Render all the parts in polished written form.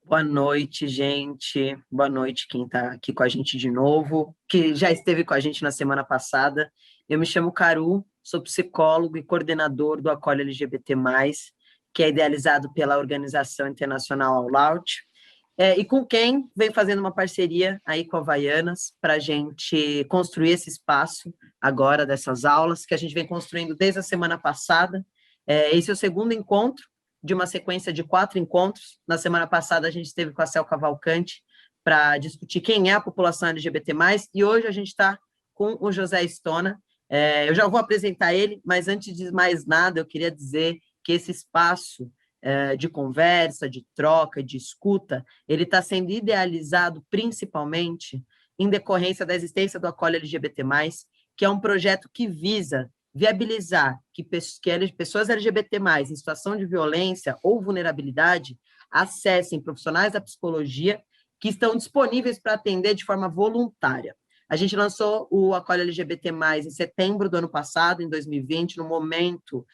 Boa noite, gente. Boa noite quem está aqui com a gente de novo, que já esteve com a gente na semana passada. Eu me chamo Caru, sou psicólogo e coordenador do Acolhe LGBT+, que é idealizado pela Organização Internacional All Out, e com quem vem fazendo uma parceria aí com a Havaianas para a gente construir esse espaço agora dessas aulas, que a gente vem construindo desde a semana passada. Esse é o segundo encontro de uma sequência de 4 encontros. Na semana passada, a gente esteve com a Cel Cavalcante para discutir quem é a população LGBT+, e hoje a gente está com o José Stona. Eu já vou apresentar ele, mas antes de mais nada, eu queria dizer que esse espaço de conversa, de troca, de escuta, ele está sendo idealizado principalmente em decorrência da existência do Acolhe LGBT+, que é um projeto que visa viabilizar que pessoas LGBT+, em situação de violência ou vulnerabilidade, acessem profissionais da psicologia que estão disponíveis para atender de forma voluntária. A gente lançou o Acolhe LGBT+, em setembro do ano passado, em 2020, num momento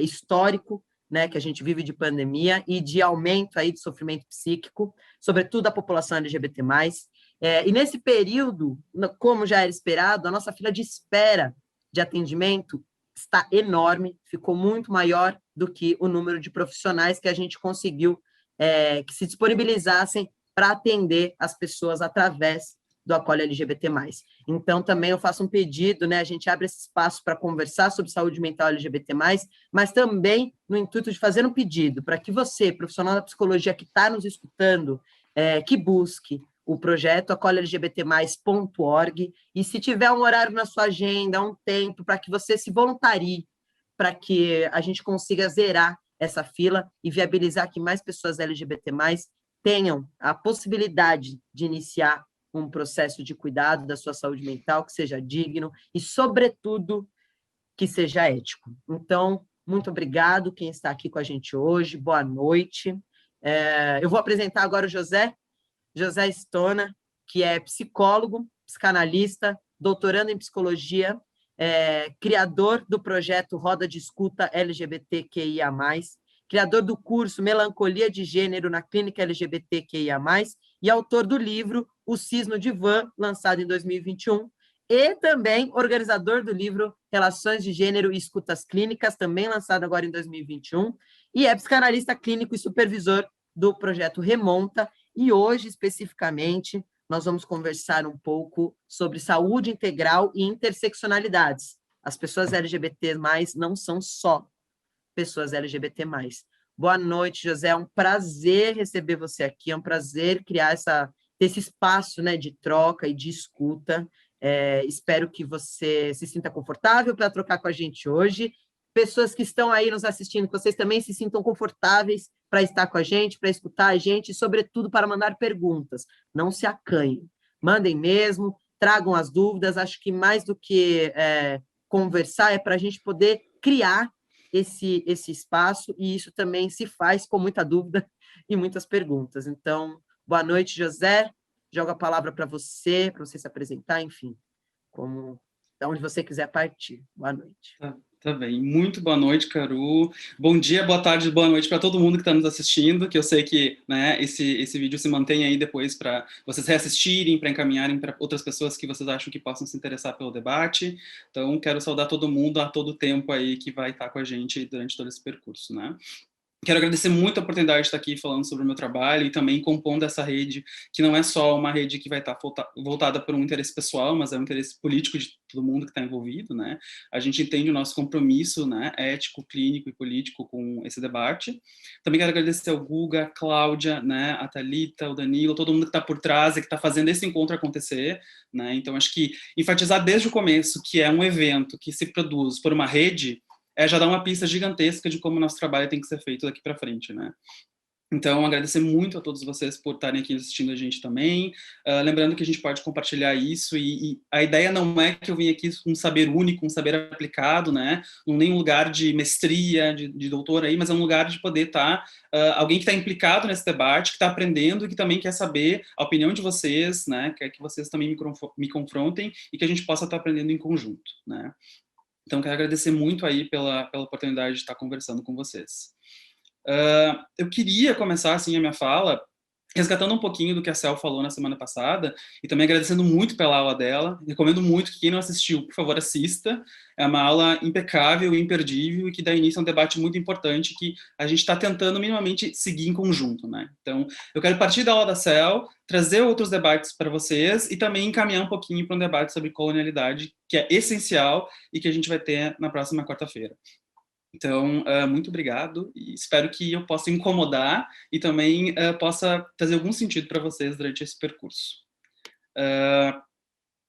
histórico, né, que a gente vive de pandemia e de aumento aí de sofrimento psíquico, sobretudo a população LGBT+. E nesse período, como já era esperado, a nossa fila de espera de atendimento está enorme, ficou muito maior do que o número de profissionais que a gente conseguiu que se disponibilizassem para atender as pessoas através do Acolhe LGBT+. Então, também eu faço um pedido, né? A gente abre esse espaço para conversar sobre saúde mental LGBT+, mas também no intuito de fazer um pedido para que você, profissional da psicologia que está nos escutando, que busque o projeto acolhelgbt+.org, e se tiver um horário na sua agenda, um tempo, para que você se voluntarie, para que a gente consiga zerar essa fila e viabilizar que mais pessoas LGBT+, tenham a possibilidade de iniciar um processo de cuidado da sua saúde mental que seja digno e, sobretudo, que seja ético. Então, muito obrigado quem está aqui com a gente hoje, boa noite. Eu vou apresentar agora o José Stona, que é psicólogo, psicanalista, doutorando em psicologia, criador do projeto Roda de Escuta LGBTQIA+, criador do curso Melancolia de Gênero na Clínica LGBTQIA+, e autor do livro O Cisno Divã, lançado em 2021, e também organizador do livro Relações de Gênero e Escutas Clínicas, também lançado agora em 2021, e é psicanalista clínico e supervisor do projeto Remonta, e hoje, especificamente, nós vamos conversar um pouco sobre saúde integral e interseccionalidades. As pessoas LGBT+, não são só pessoas LGBT+. Boa noite, José, é um prazer receber você aqui, é um prazer criar esse espaço, né, de troca e de escuta. Espero que você se sinta confortável para trocar com a gente hoje. Pessoas que estão aí nos assistindo, que vocês também se sintam confortáveis para estar com a gente, para escutar a gente e, sobretudo, para mandar perguntas. Não se acanhem. Mandem mesmo, tragam as dúvidas. Acho que mais do que conversar é para a gente poder criar esse espaço, e isso também se faz com muita dúvida e muitas perguntas. Então, boa noite, José. Jogo a palavra para você se apresentar, enfim, da onde você quiser partir. Boa noite. Tá bem. Muito boa noite, Caru. Bom dia, boa tarde, boa noite para todo mundo que está nos assistindo, que eu sei que, né, esse vídeo se mantém aí depois para vocês reassistirem, para encaminharem para outras pessoas que vocês acham que possam se interessar pelo debate. Então, quero saudar todo mundo a todo tempo aí que vai estar com a gente durante todo esse percurso, né? Quero agradecer muito a oportunidade de estar aqui falando sobre o meu trabalho e também compondo essa rede, que não é só uma rede que vai estar voltada por um interesse pessoal, mas é um interesse político de todo mundo que está envolvido, né? A gente entende o nosso compromisso, né, ético, clínico e político com esse debate. Também quero agradecer ao Guga, a Cláudia, né, a Thalita, o Danilo, todo mundo que está por trás e que está fazendo esse encontro acontecer, né? Então, acho que enfatizar desde o começo que é um evento que se produz por uma rede já dá uma pista gigantesca de como o nosso trabalho tem que ser feito daqui para frente, né? Então, agradecer muito a todos vocês por estarem aqui assistindo a gente também. Lembrando que a gente pode compartilhar isso e a ideia não é que eu vim aqui com um saber único, um saber aplicado, né? Não nenhum lugar de mestria, de doutor aí, mas é um lugar de poder estar alguém que está implicado nesse debate, que está aprendendo e que também quer saber a opinião de vocês, né? Quer que vocês também me confrontem e que a gente possa estar aprendendo em conjunto, né? Então, quero agradecer muito aí pela oportunidade de estar conversando com vocês. Eu queria começar, assim, a minha fala resgatando um pouquinho do que a Cel falou na semana passada, e também agradecendo muito pela aula dela, recomendo muito que quem não assistiu, por favor, assista, é uma aula impecável, imperdível, e que dá início a um debate muito importante que a gente está tentando minimamente seguir em conjunto, né? Então, eu quero partir da aula da Cel, trazer outros debates para vocês, e também encaminhar um pouquinho para um debate sobre colonialidade, que é essencial, e que a gente vai ter na próxima quarta-feira. Então, muito obrigado e espero que eu possa incomodar e também possa fazer algum sentido para vocês durante esse percurso.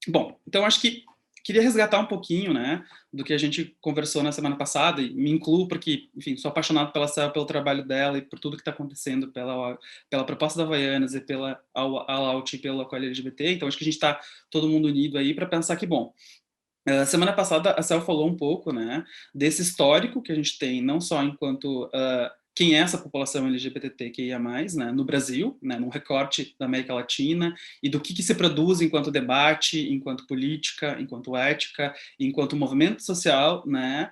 Bom, então acho que queria resgatar um pouquinho, né, do que a gente conversou na semana passada, e me incluo porque, enfim, sou apaixonado pela Cel, pelo trabalho dela e por tudo que está acontecendo pela proposta da Havaianas e pela All-Out e pela Acolhe LGBT, então acho que a gente está todo mundo unido aí para pensar que, bom, semana passada a Cel falou um pouco, né, desse histórico que a gente tem, não só enquanto quem é essa população LGBTQIA+, né, no Brasil, né, num recorte da América Latina, e do que se produz enquanto debate, enquanto política, enquanto ética, enquanto movimento social, né,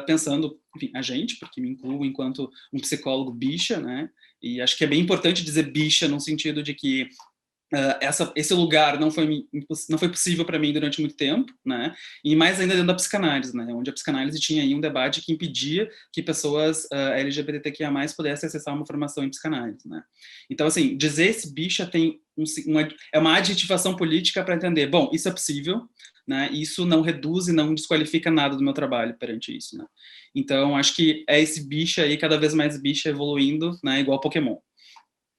pensando, enfim, a gente, porque me incluo enquanto um psicólogo bicha, né, e acho que é bem importante dizer bicha no sentido de que esse lugar não foi possível para mim durante muito tempo, né? E mais ainda dentro da psicanálise, né? Onde a psicanálise tinha aí um debate que impedia que pessoas LGBTQIA+ pudessem acessar uma formação em psicanálise, né? Então, assim, dizer esse bicha tem é uma adjetivação política para entender, bom, isso é possível, né? Isso não reduz e não desqualifica nada do meu trabalho perante isso, né? Então, acho que é esse bicha aí, cada vez mais bicha evoluindo, né? Igual Pokémon.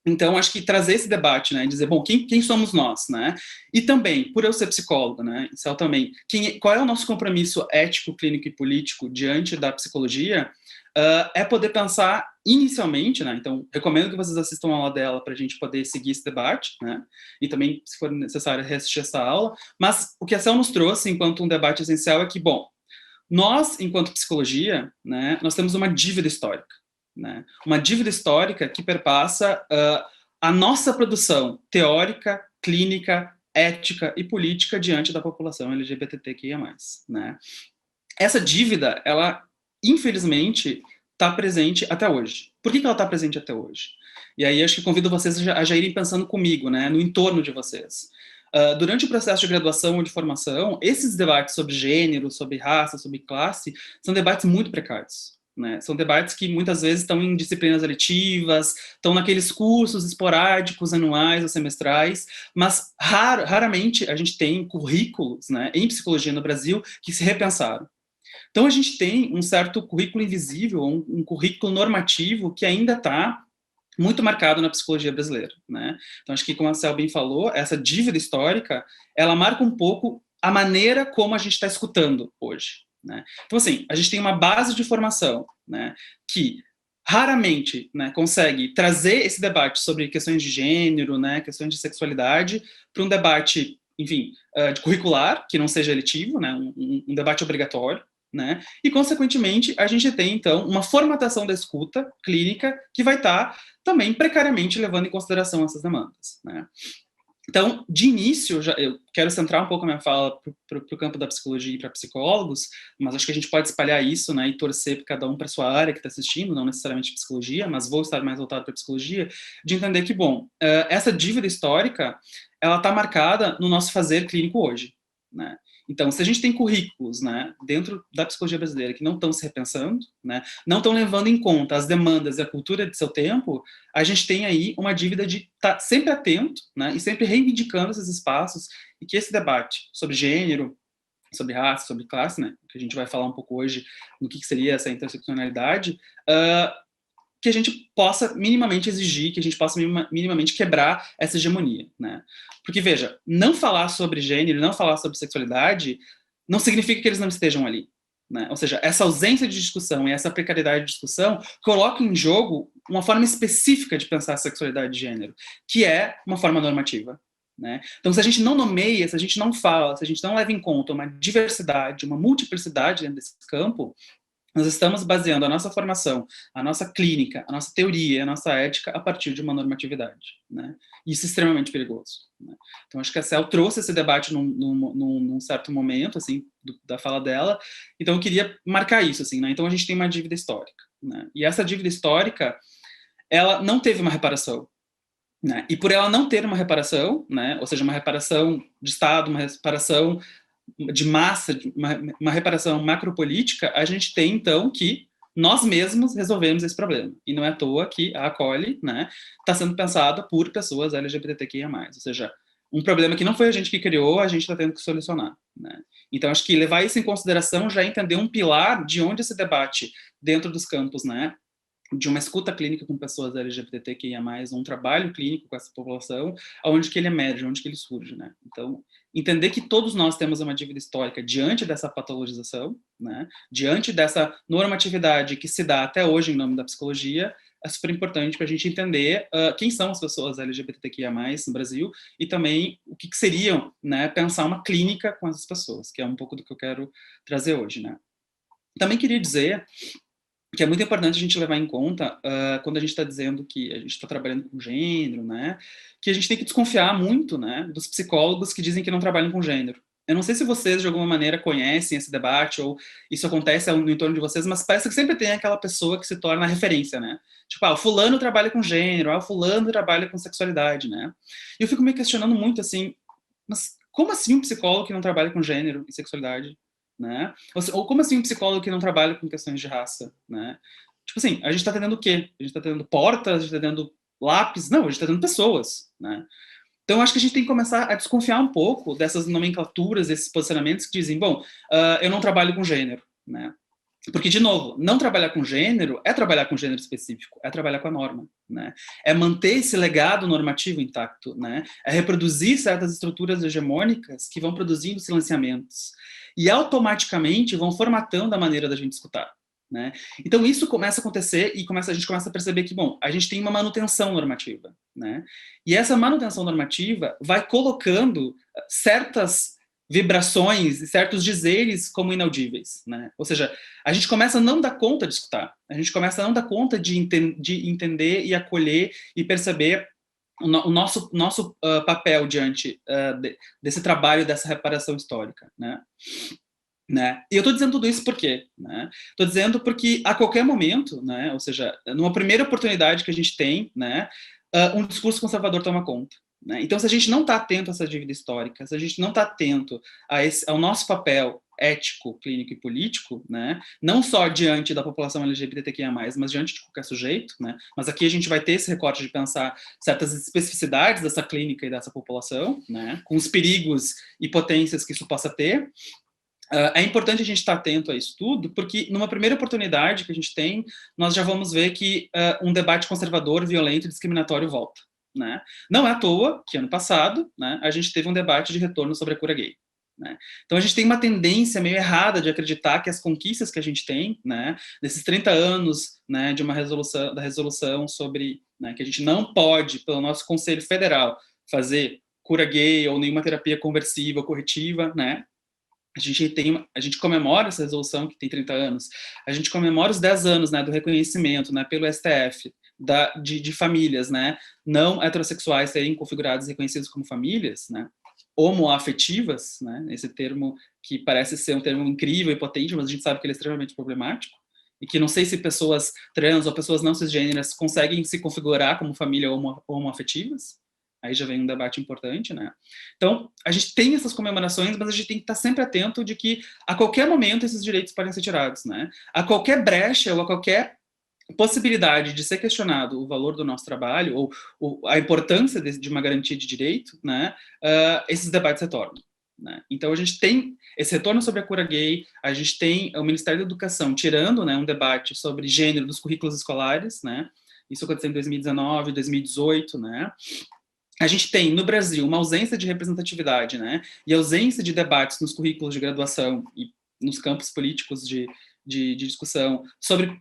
Então, acho que trazer esse debate, né, dizer, bom, quem somos nós, né? E também, por eu ser psicóloga, né, Cel também, qual é o nosso compromisso ético, clínico e político diante da psicologia, é poder pensar inicialmente, né, então, recomendo que vocês assistam a aula dela para a gente poder seguir esse debate, né, e também, se for necessário, reassistir essa aula, mas o que a Cel nos trouxe enquanto um debate essencial é que, bom, nós, enquanto psicologia, né, nós temos uma dívida histórica, né? Uma dívida histórica que perpassa a nossa produção teórica, clínica, ética e política diante da população LGBTQIA+. Né? Essa dívida, ela, infelizmente, está presente até hoje. Por que ela está presente até hoje? E aí acho que convido vocês a já irem pensando comigo, né, no entorno de vocês. Durante o processo de graduação ou de formação, esses debates sobre gênero, sobre raça, sobre classe, são debates muito precários. Né? São debates que muitas vezes estão em disciplinas eletivas, estão naqueles cursos esporádicos, anuais ou semestrais, mas raramente a gente tem currículos, né, em psicologia no Brasil que se repensaram. Então a gente tem um certo currículo invisível, um currículo normativo que ainda está muito marcado na psicologia brasileira, né? Então acho que, como a Cel bem falou, essa dívida histórica, ela marca um pouco a maneira como a gente está escutando hoje, né? Então assim, a gente tem uma base de formação, né, que raramente, né, consegue trazer esse debate sobre questões de gênero, né, questões de sexualidade, para um debate, enfim, de curricular, que não seja eletivo, né, um debate obrigatório, né? E, consequentemente, a gente tem, então, uma formatação da escuta clínica que vai estar também precariamente levando em consideração essas demandas, né? Então, de início, eu quero centrar um pouco a minha fala para o campo da psicologia e para psicólogos, mas acho que a gente pode espalhar isso, né, e torcer cada um para sua área que está assistindo, não necessariamente psicologia, mas vou estar mais voltado para psicologia, de entender que, bom, essa dívida histórica, ela está marcada no nosso fazer clínico hoje, né? Então, se a gente tem currículos, né, dentro da psicologia brasileira que não estão se repensando, né, não estão levando em conta as demandas e a cultura de seu tempo, a gente tem aí uma dívida de estar sempre atento, né, e sempre reivindicando esses espaços, e que esse debate sobre gênero, sobre raça, sobre classe, né, que a gente vai falar um pouco hoje no que seria essa interseccionalidade, que a gente possa minimamente exigir, que a gente possa minimamente quebrar essa hegemonia, né? Porque, veja, não falar sobre gênero, não falar sobre sexualidade, não significa que eles não estejam ali, né? Ou seja, essa ausência de discussão e essa precariedade de discussão coloca em jogo uma forma específica de pensar a sexualidade de gênero, que é uma forma normativa, né? Então, se a gente não nomeia, se a gente não fala, se a gente não leva em conta uma diversidade, uma multiplicidade dentro desse campo, nós estamos baseando a nossa formação, a nossa clínica, a nossa teoria, a nossa ética a partir de uma normatividade, né? Isso é extremamente perigoso, né? Então, acho que a Cel trouxe esse debate num certo momento, assim, da fala dela. Então, eu queria marcar isso, assim, né? Então, a gente tem uma dívida histórica, né? E essa dívida histórica, ela não teve uma reparação, né? E por ela não ter uma reparação, né? Ou seja, uma reparação de Estado, uma reparação de massa, uma reparação macropolítica, a gente tem, então, que nós mesmos resolvemos esse problema. E não é à toa que a Acolhe, né, está sendo pensada por pessoas LGBTQIA+. Ou seja, um problema que não foi a gente que criou, a gente está tendo que solucionar. Né? Então, acho que levar isso em consideração já é entender um pilar de onde esse debate dentro dos campos, né, de uma escuta clínica com pessoas LGBTQIA+, um trabalho clínico com essa população, aonde que ele emerge, onde que ele surge, né? Então, entender que todos nós temos uma dívida histórica diante dessa patologização, né? Diante dessa normatividade que se dá até hoje em nome da psicologia, é super importante para a gente entender quem são as pessoas LGBTQIA+, no Brasil, e também o que seriam, né, pensar uma clínica com essas pessoas, que é um pouco do que eu quero trazer hoje, né? Também queria dizer que é muito importante a gente levar em conta, quando a gente está dizendo que a gente está trabalhando com gênero, né, que a gente tem que desconfiar muito, né, dos psicólogos que dizem que não trabalham com gênero. Eu não sei se vocês, de alguma maneira, conhecem esse debate, ou isso acontece no entorno de vocês, mas parece que sempre tem aquela pessoa que se torna a referência, né? Tipo, o fulano trabalha com gênero, o fulano trabalha com sexualidade, né? E eu fico me questionando muito, assim, mas como assim um psicólogo que não trabalha com gênero e sexualidade? Né? Ou como assim um psicólogo que não trabalha com questões de raça, né? Tipo assim, a gente está atendendo o quê? A gente está atendendo portas, a gente está atendendo lápis? Não, a gente está atendendo pessoas, né? Então, acho que a gente tem que começar a desconfiar um pouco dessas nomenclaturas, esses posicionamentos que dizem, bom, eu não trabalho com gênero, né? Porque, de novo, não trabalhar com gênero é trabalhar com gênero específico, é trabalhar com a norma, né? É manter esse legado normativo intacto, né? É reproduzir certas estruturas hegemônicas que vão produzindo silenciamentos e automaticamente vão formatando a maneira da gente escutar, né? Então isso começa a acontecer e a gente começa a perceber que, bom, a gente tem uma manutenção normativa, né? E essa manutenção normativa vai colocando certas vibrações e certos dizeres como inaudíveis, né? Ou seja, a gente começa a não dar conta de escutar, a gente começa a não dar conta de entender e acolher e perceber o nosso papel diante desse trabalho, dessa reparação histórica, né? E eu estou dizendo tudo isso por quê? Estou dizendo porque a qualquer momento, né, ou seja, numa primeira oportunidade que a gente tem, né, um discurso conservador toma conta. Né? Então, se a gente não está atento a essa dívida histórica, se a gente não está atento ao nosso papel ético, clínico e político, né, não só diante da população LGBTQIA+, mas diante de qualquer sujeito, né, mas aqui a gente vai ter esse recorte de pensar certas especificidades dessa clínica e dessa população, né, com os perigos e potências que isso possa ter. É importante a gente estar atento a isso tudo, porque numa primeira oportunidade que a gente tem, nós já vamos ver que um debate conservador, violento e discriminatório volta. Né? Não é à toa que ano passado, né, a gente teve um debate de retorno sobre a cura gay. Né? Então a gente tem uma tendência meio errada de acreditar que as conquistas que a gente tem, né, desses 30 anos, né, de uma resolução, da resolução sobre, né, que a gente não pode, pelo nosso Conselho Federal, fazer cura gay ou nenhuma terapia conversiva ou corretiva, né? A gente comemora essa resolução que tem 30 anos, a gente comemora os 10 anos, né, do reconhecimento, né, pelo STF, de famílias, né, não heterossexuais serem configuradas e reconhecidas como famílias, né, homoafetivas, né, esse termo que parece ser um termo incrível e potente, mas a gente sabe que ele é extremamente problemático, e que não sei se pessoas trans ou pessoas não cisgêneras conseguem se configurar como família homoafetivas. Aí já vem um debate importante, né? Então, a gente tem essas comemorações, mas a gente tem que estar sempre atento de que, a qualquer momento, esses direitos podem ser tirados, né? A qualquer brecha ou a qualquer possibilidade de ser questionado o valor do nosso trabalho ou a importância de uma garantia de direito, né? Esses debates retornam. Né? Então, a gente tem esse retorno sobre a cura gay, a gente tem o Ministério da Educação tirando, né, um debate sobre gênero dos currículos escolares, né? Isso aconteceu em 2019, 2018, né? A gente tem, no Brasil, uma ausência de representatividade, né, e ausência de debates nos currículos de graduação e nos campos políticos de discussão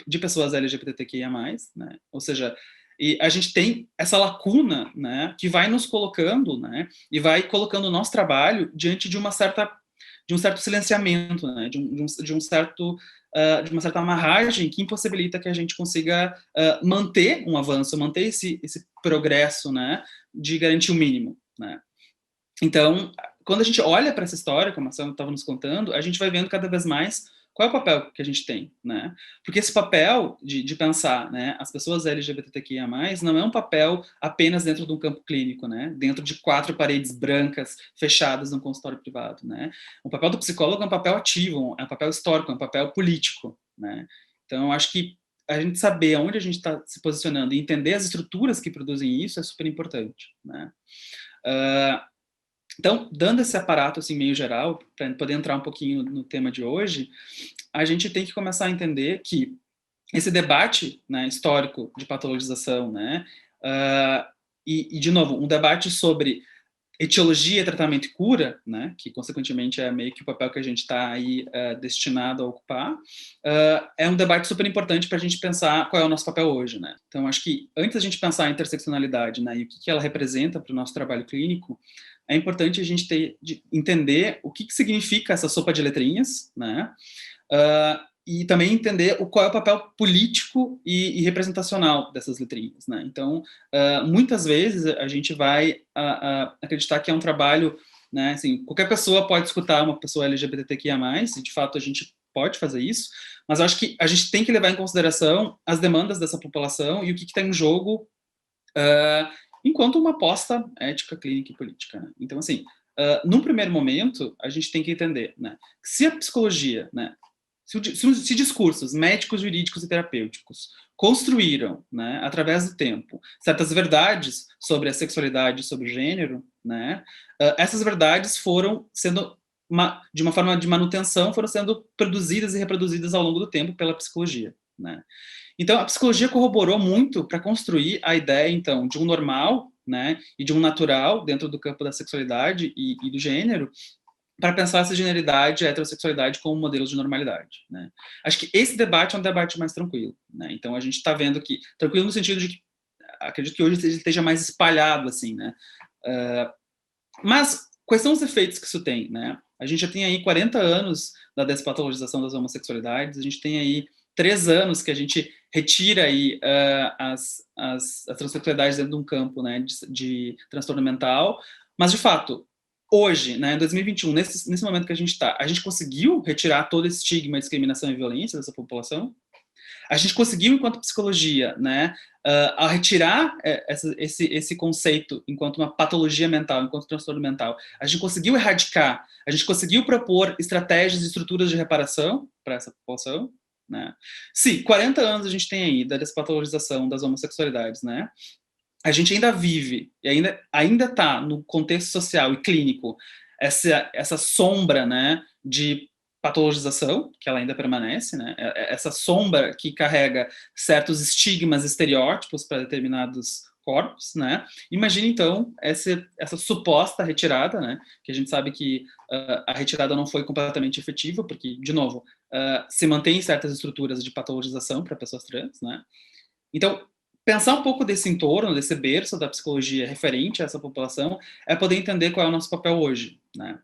de pessoas LGBTQIA+, né, ou seja, e a gente tem essa lacuna, né, que vai nos colocando, né, e vai colocando o nosso trabalho diante de uma certo silenciamento, né, de uma certa amarragem que impossibilita que a gente consiga manter um avanço, manter esse progresso, né, de garantir o mínimo. Né. Então, quando a gente olha para essa história, como a Sandra estava nos contando, a gente vai vendo cada vez mais qual é o papel que a gente tem, né? Porque esse papel de pensar, né, as pessoas LGBTQIA+, não é um papel apenas dentro de um campo clínico, né? Dentro de 4 paredes brancas fechadas num consultório privado, né? O papel do psicólogo é um papel ativo, é um papel histórico, é um papel político, né? Então, eu acho que a gente saber onde a gente está se posicionando e entender as estruturas que produzem isso é super importante, né? Então, dando esse aparato assim meio geral, para poder entrar um pouquinho no tema de hoje, a gente tem que começar a entender que esse debate, né, histórico de patologização, né, de novo, um debate sobre etiologia, tratamento e cura, né, que consequentemente é meio que o papel que a gente está aí destinado a ocupar, é um debate super importante para a gente pensar qual é o nosso papel hoje, né. Então, acho que antes da gente pensar a interseccionalidade, né, e o que ela representa para o nosso trabalho clínico, é importante a gente entender o que significa essa sopa de letrinhas, né, e também entender qual é o papel político e representacional dessas letrinhas, né? Então, muitas vezes a gente vai acreditar que é um trabalho, né? Assim, qualquer pessoa pode escutar uma pessoa LGBTQIA+, e de fato a gente pode fazer isso, mas eu acho que a gente tem que levar em consideração as demandas dessa população e o que está em jogo enquanto uma aposta ética, clínica e política, né? Então, assim, num primeiro momento, a gente tem que entender, né, que se a psicologia, né, se discursos médicos, jurídicos e terapêuticos construíram, né, através do tempo, certas verdades sobre a sexualidade, sobre o gênero, né, essas verdades foram sendo, de uma forma de manutenção, foram sendo produzidas e reproduzidas ao longo do tempo pela psicologia, né. Então, a psicologia corroborou muito para construir a ideia, então, de um normal, né, e de um natural dentro do campo da sexualidade e do gênero, para pensar essa generalidade e a heterossexualidade como modelos de normalidade, né? Acho que esse debate é um debate mais tranquilo, né? Então, a gente está vendo que, tranquilo no sentido de que, acredito que hoje ele esteja mais espalhado, assim, né? Mas, quais são os efeitos que isso tem, né? A gente já tem aí 40 anos da despatologização das homossexualidades, a gente tem aí 3 anos que a gente retira aí as transexualidades dentro de um campo, né, de transtorno mental, mas, de fato, hoje, né, em 2021, nesse momento que a gente conseguiu retirar todo esse estigma, discriminação e violência dessa população? A gente conseguiu, enquanto psicologia, né, a retirar esse conceito enquanto uma patologia mental, enquanto transtorno mental, a gente conseguiu erradicar, a gente conseguiu propor estratégias e estruturas de reparação para essa população, né? Se 40 anos a gente tem aí da despatologização das homossexualidades, né? A gente ainda vive e ainda está no contexto social e clínico essa sombra, né, de patologização, que ela ainda permanece, né, essa sombra que carrega certos estigmas, estereótipos para determinados corpos, né. Imagina então essa suposta retirada, né, que a gente sabe que a retirada não foi completamente efetiva, porque, de novo, se mantém certas estruturas de patologização para pessoas trans, né. Então, pensar um pouco desse entorno, desse berço da psicologia referente a essa população, é poder entender qual é o nosso papel hoje, né?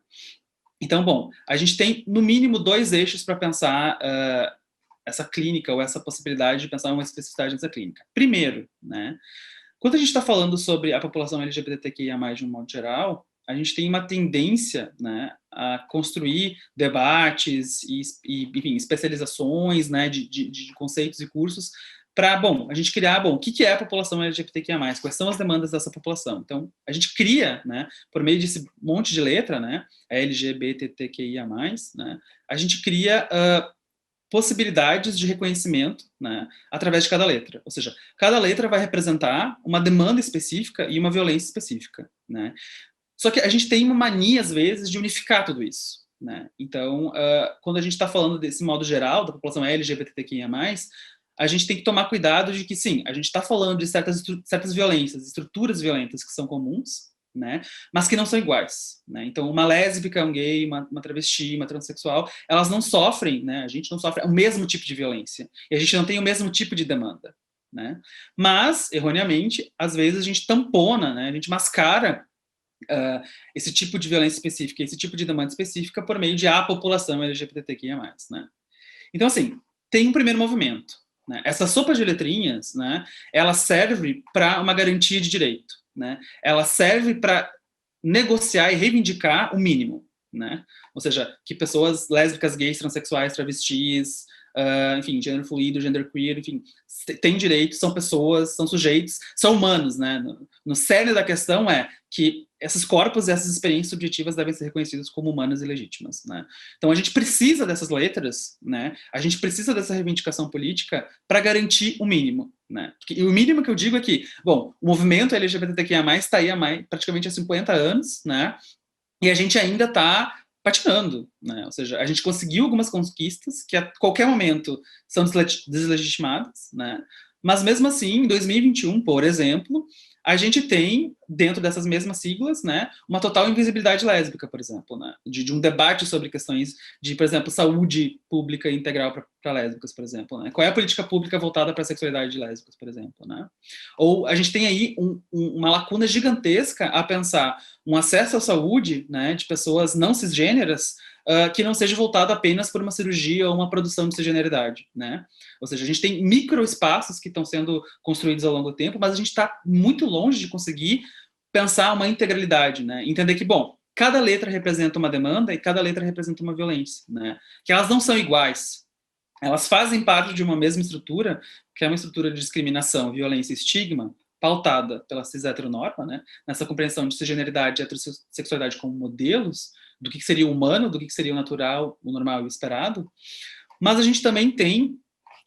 Então, bom, a gente tem, no mínimo, 2 eixos para pensar essa clínica ou essa possibilidade de pensar uma especificidade nessa clínica. Primeiro, né, quando a gente está falando sobre a população LGBTQIA+, de um modo geral, a gente tem uma tendência, né, a construir debates enfim, especializações, né, de conceitos e cursos para, bom, a gente criar, bom, o que é a população LGBTQIA+, quais são as demandas dessa população. Então, a gente cria, né, por meio desse monte de letra, né, LGBTQIA+, né, a gente cria possibilidades de reconhecimento, né, através de cada letra. Ou seja, cada letra vai representar uma demanda específica e uma violência específica, né. Só que a gente tem uma mania, às vezes, de unificar tudo isso, né. Então, quando a gente está falando desse modo geral, da população LGBTQIA+, a gente tem que tomar cuidado de que, sim, a gente está falando de certas violências, estruturas violentas que são comuns, né, mas que não são iguais, né. Então, uma lésbica, um gay, uma travesti, uma transexual, elas não sofrem, né, a gente não sofre o mesmo tipo de violência, e a gente não tem o mesmo tipo de demanda, né. Mas, erroneamente, às vezes a gente tampona, né, a gente mascara esse tipo de violência específica, esse tipo de demanda específica por meio de a população LGBTQIA+, né. Então, assim, tem um primeiro movimento, né. Essa sopa de letrinhas, né, ela serve para uma garantia de direito, né. Ela serve para negociar e reivindicar o mínimo, né? Ou seja, que pessoas lésbicas, gays, transexuais, travestis, enfim, gênero fluido, genderqueer, enfim, têm direitos, são pessoas, são sujeitos, são humanos, né? No cerne da questão é que esses corpos e essas experiências subjetivas devem ser reconhecidos como humanas e legítimas, né? Então a gente precisa dessas letras, né? A gente precisa dessa reivindicação política para garantir o mínimo, né? E o mínimo que eu digo é que, bom, o movimento LGBTQIA+, está aí praticamente há 50 anos, né? E a gente ainda está patinando, né? Ou seja, a gente conseguiu algumas conquistas que a qualquer momento são deslegitimadas, né? Mas mesmo assim, em 2021, por exemplo, a gente tem, dentro dessas mesmas siglas, né, uma total invisibilidade lésbica, por exemplo, né, de um debate sobre questões de, por exemplo, saúde pública integral para lésbicas, por exemplo, né? Qual é a política pública voltada para a sexualidade de lésbicas, por exemplo, né? Ou a gente tem aí uma lacuna gigantesca a pensar um acesso à saúde, né, de pessoas não cisgêneras, que não seja voltado apenas por uma cirurgia ou uma produção de cisgeneridade, né? Ou seja, a gente tem microespaços que estão sendo construídos ao longo do tempo, mas a gente está muito longe de conseguir pensar uma integralidade, né? Entender que, bom, cada letra representa uma demanda e cada letra representa uma violência, né? Que elas não são iguais. Elas fazem parte de uma mesma estrutura, que é uma estrutura de discriminação, violência e estigma, pautada pela cis-heteronorma, né? Nessa compreensão de cisgeneridade e heterossexualidade como modelos do que seria o humano, do que seria o natural, o normal e o esperado. Mas a gente também tem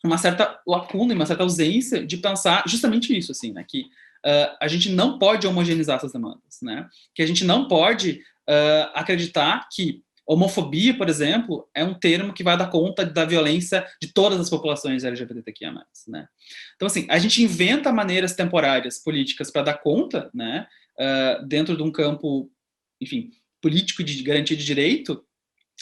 uma certa lacuna e uma certa ausência de pensar justamente isso, assim, né? Que a gente não pode homogeneizar essas demandas, né? Que a gente não pode acreditar que homofobia, por exemplo, é um termo que vai dar conta da violência de todas as populações LGBTQIA+, né? Então, assim, a gente inventa maneiras temporárias políticas para dar conta, né? Dentro de um campo, enfim, político de garantia de direito,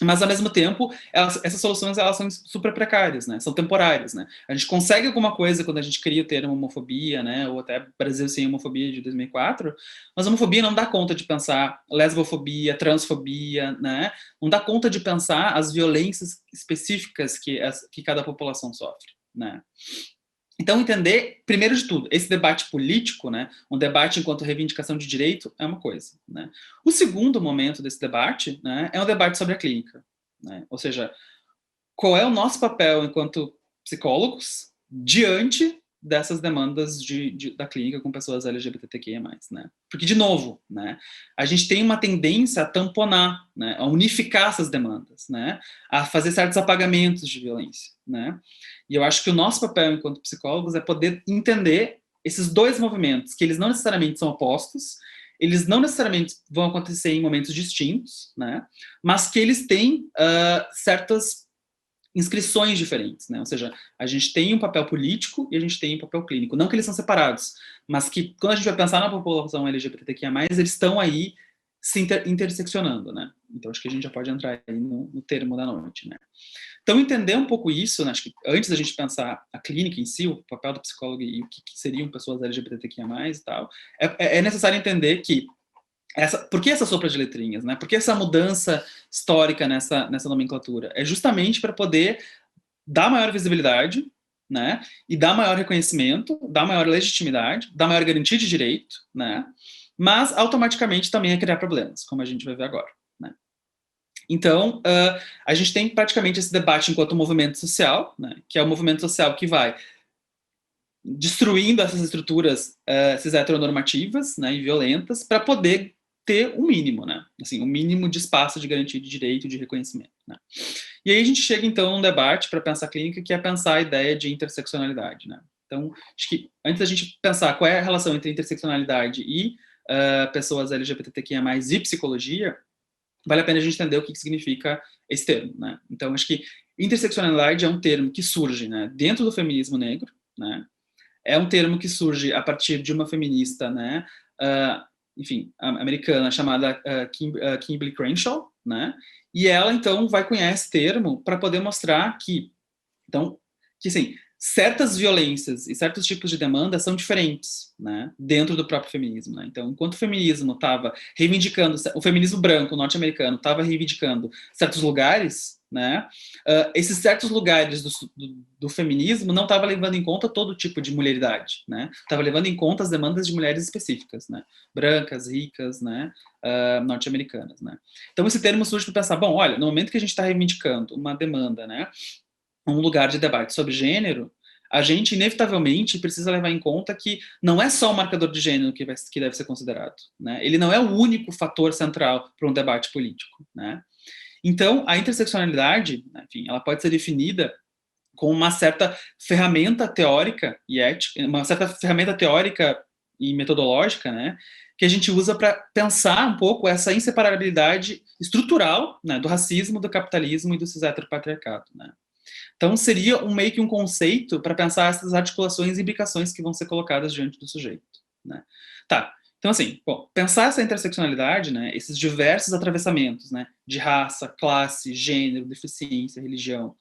mas ao mesmo tempo essas soluções elas são super precárias, né? São temporárias, né? A gente consegue alguma coisa quando a gente cria o termo homofobia, né? Ou até Brasil sem homofobia de 2004, mas a homofobia não dá conta de pensar lesbofobia, transfobia, né? Não dá conta de pensar as violências específicas que cada população sofre, né? Então, entender, primeiro de tudo, esse debate político, né, um debate enquanto reivindicação de direito, é uma coisa, né? O segundo momento desse debate, né, é um debate sobre a clínica, né? Ou seja, qual é o nosso papel enquanto psicólogos diante dessas demandas da clínica com pessoas LGBTQIA+, né? Porque, de novo, né, a gente tem uma tendência a tamponar, né, a unificar essas demandas, né, a fazer certos apagamentos de violência, né? E eu acho que o nosso papel enquanto psicólogos é poder entender esses dois movimentos, que eles não necessariamente são opostos, eles não necessariamente vão acontecer em momentos distintos, né, mas que eles têm certas inscrições diferentes, né? Ou seja, a gente tem um papel político e a gente tem um papel clínico. Não que eles são separados, mas que quando a gente vai pensar na população LGBTQIA+, eles estão aí se interseccionando, né? Então acho que a gente já pode entrar aí no termo da noite, né? Então entender um pouco isso, né? Acho que antes da gente pensar a clínica em si, o papel do psicólogo e o que seriam pessoas LGBTQIA+, e tal, é necessário entender que por que essa sopa de letrinhas, né? Por que essa mudança histórica nessa nomenclatura? É justamente para poder dar maior visibilidade, né? E dar maior reconhecimento, dar maior legitimidade, dar maior garantia de direito, né? Mas automaticamente também é criar problemas, como a gente vai ver agora, né? Então, a gente tem praticamente esse debate enquanto movimento social, né? Que é o movimento social que vai destruindo essas estruturas cis-heteronormativas, né, e violentas, para poder ter o mínimo, né? Assim, o mínimo de espaço de garantia de direito e de reconhecimento, né? E aí a gente chega, então, num debate para pensar a clínica, que é pensar a ideia de interseccionalidade, né? Então, acho que antes da gente pensar qual é a relação entre interseccionalidade e pessoas LGBTQIA+, e psicologia, vale a pena a gente entender o que significa esse termo, né? Então, acho que interseccionalidade é um termo que surge, né, dentro do feminismo negro, né? É um termo que surge a partir de uma feminista, né, enfim, americana, chamada Kimberly Crenshaw, né, e ela, então, vai cunhar esse termo para poder mostrar que, então, que, assim, certas violências e certos tipos de demanda são diferentes, né, dentro do próprio feminismo, né? Então, enquanto o feminismo estava reivindicando, o feminismo branco norte-americano estava reivindicando certos lugares, né? Esses certos lugares do feminismo não estavam levando em conta todo tipo de mulheridade, né? Estava levando em conta as demandas de mulheres específicas, né? Brancas, ricas, né? Norte-americanas, né? Então esse termo surge para pensar, bom, olha, no momento que a gente está reivindicando uma demanda, né? Um lugar de debate sobre gênero, a gente inevitavelmente precisa levar em conta que não é só o marcador de gênero que deve ser considerado, né? Ele não é o único fator central para um debate político, né? Então, a interseccionalidade, enfim, ela pode ser definida como uma certa ferramenta teórica e ética, uma certa ferramenta teórica e metodológica, né, que a gente usa para pensar um pouco essa inseparabilidade estrutural, né, do racismo, do capitalismo e do cis-heteropatriarcado, né. Então, seria meio que um conceito para pensar essas articulações e imbricações que vão ser colocadas diante do sujeito, né. Tá, então, assim, bom, pensar essa interseccionalidade, né, esses diversos atravessamentos, né, de raça, classe, gênero, deficiência, religião,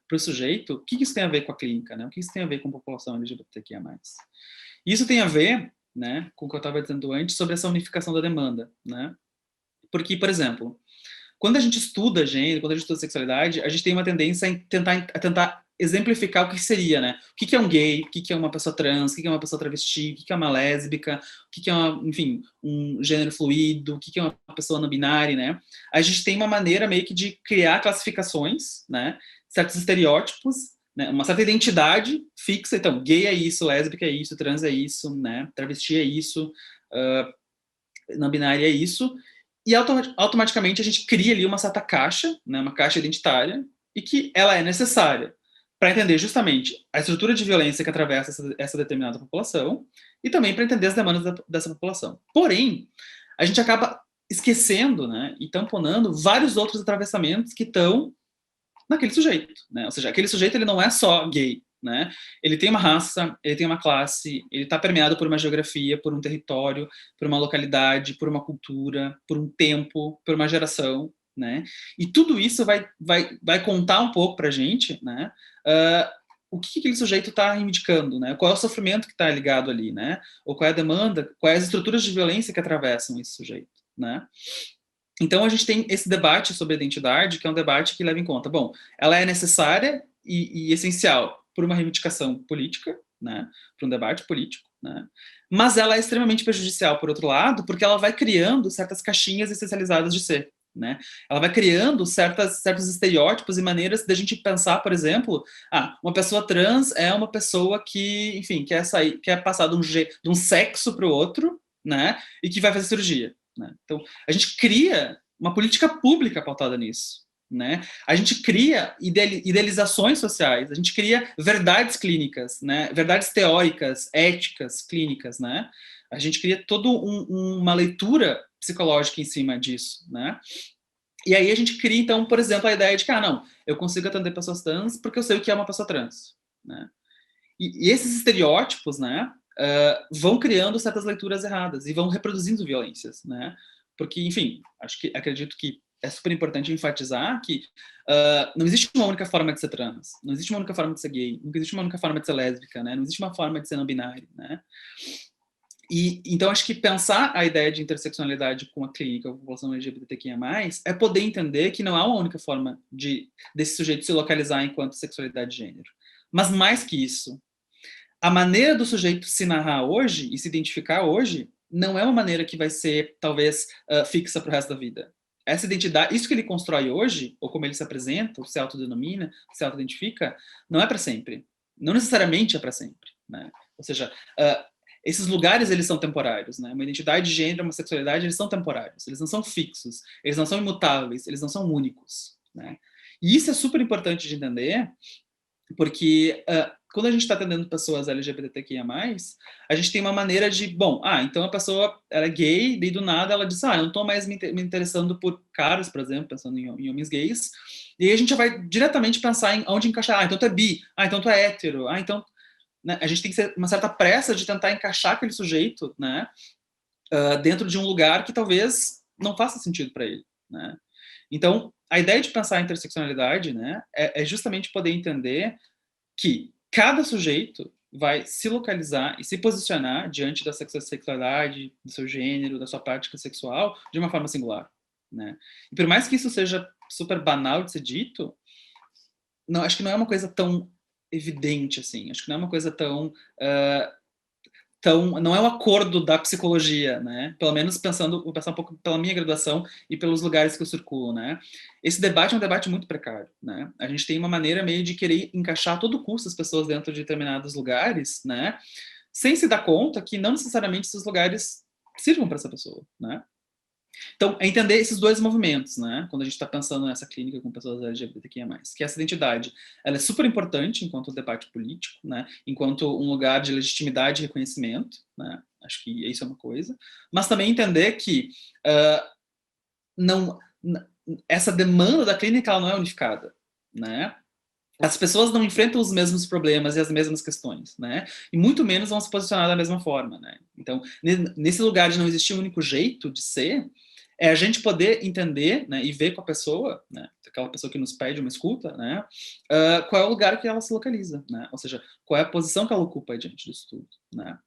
para o sujeito, o que isso tem a ver com a clínica, né? O que isso tem a ver com a população LGBTQIA+. Isso tem a ver, né, com o que eu estava dizendo antes sobre essa unificação da demanda, né? Porque, por exemplo, quando a gente estuda gênero, quando a gente estuda sexualidade, a gente tem uma tendência a tentar exemplificar o que seria, né? O que é um gay, o que é uma pessoa trans, o que é uma pessoa travesti, o que é uma lésbica, o que é, enfim, um gênero fluido, o que é uma pessoa não binária, né? A gente tem uma maneira meio que de criar classificações, né? Certos estereótipos, né? Uma certa identidade fixa. Então, gay é isso, lésbica é isso, trans é isso, né? Travesti é isso, não binária é isso, e automaticamente a gente cria ali uma certa caixa, né, uma caixa identitária, e que ela é necessária para entender justamente a estrutura de violência que atravessa essa determinada população e também para entender as demandas dessa população. Porém, a gente acaba esquecendo, né, e tamponando vários outros atravessamentos que estão naquele sujeito, né? Ou seja, aquele sujeito ele não é só gay, né? Ele tem uma raça, ele tem uma classe, ele está permeado por uma geografia, por um território, por uma localidade, por uma cultura, por um tempo, por uma geração, né? E tudo isso vai contar um pouco para a gente, né? O que aquele sujeito está reivindicando, né? Qual é o sofrimento que está ligado ali, né? Ou qual é a demanda, quais as estruturas de violência que atravessam esse sujeito, né? Então, a gente tem esse debate sobre a identidade, que é um debate que leva em conta, bom, ela é necessária e essencial por uma reivindicação política, né, para um debate político, né, mas ela é extremamente prejudicial, por outro lado, porque ela vai criando certas caixinhas essencializadas de ser, né? Ela vai criando certos estereótipos e maneiras da gente pensar, por exemplo, uma pessoa trans é uma pessoa que, enfim, quer passar de um sexo para o outro, né, e que vai fazer cirurgia. Né? Então, a gente cria uma política pública pautada nisso. Né? A gente cria idealizações sociais, a gente cria verdades clínicas, né? Verdades teóricas, éticas, clínicas. Né? A gente cria toda uma leitura psicológica em cima disso. Né? E aí a gente cria, então, por exemplo, a ideia de que, não, eu consigo atender pessoas trans porque eu sei o que é uma pessoa trans. Né? E esses estereótipos, né, vão criando certas leituras erradas e vão reproduzindo violências, né? Porque, enfim, acredito que é super importante enfatizar que não existe uma única forma de ser trans, não existe uma única forma de ser gay, não existe uma única forma de ser lésbica, né? Não existe uma forma de ser não binário, né? E então acho que pensar a ideia de interseccionalidade com a clínica, a população LGBTQIA+, é poder entender que não há uma única forma desse sujeito se localizar enquanto sexualidade de gênero. Mas mais que isso, a maneira do sujeito se narrar hoje e se identificar hoje não é uma maneira que vai ser, talvez, fixa para o resto da vida. Essa identidade, isso que ele constrói hoje, ou como ele se apresenta, ou se autodenomina, se autoidentifica, não é para sempre. Não necessariamente é para sempre. Né? Ou seja, esses lugares, eles são temporários. Né? Uma identidade de gênero, uma sexualidade, eles são temporários. Eles não são fixos, eles não são imutáveis, eles não são únicos. Né? E isso é super importante de entender, porque quando a gente está atendendo pessoas LGBTQIA+, a gente tem uma maneira de, bom, então a pessoa ela é gay, daí do nada ela diz, eu não estou mais me interessando por caras, por exemplo, pensando em homens gays, e aí a gente já vai diretamente pensar em onde encaixar, então tu é bi, então tu é hétero, então... Né, a gente tem que ter uma certa pressa de tentar encaixar aquele sujeito, né, dentro de um lugar que talvez não faça sentido para ele, né. Então, a ideia de pensar a interseccionalidade, né, é justamente poder entender que cada sujeito vai se localizar e se posicionar diante da sexualidade, do seu gênero, da sua prática sexual, de uma forma singular. Né? E por mais que isso seja super banal de ser dito, não, acho que não é uma coisa tão evidente, assim. Acho que não é uma coisa tão... não é um acordo da psicologia, né? Pelo menos vou pensar um pouco pela minha graduação e pelos lugares que eu circulo, né? Esse debate é um debate muito precário, né? A gente tem uma maneira meio de querer encaixar a todo custo as pessoas dentro de determinados lugares, né? Sem se dar conta que não necessariamente esses lugares sirvam para essa pessoa, né? Então, é entender esses dois movimentos, né? Quando a gente está pensando nessa clínica com pessoas LGBTQIA+, que essa identidade, ela é super importante enquanto debate político, né? Enquanto um lugar de legitimidade e reconhecimento, né? Acho que isso é uma coisa. Mas também entender que não, essa demanda da clínica, ela não é unificada, né? As pessoas não enfrentam os mesmos problemas e as mesmas questões, né? E muito menos vão se posicionar da mesma forma, né? Então, nesse lugar de não existir um único jeito de ser, é a gente poder entender, né, e ver com a pessoa, né, aquela pessoa que nos pede uma escuta, né, qual é o lugar que ela se localiza, né? Ou seja, qual é a posição que ela ocupa diante disso tudo, né?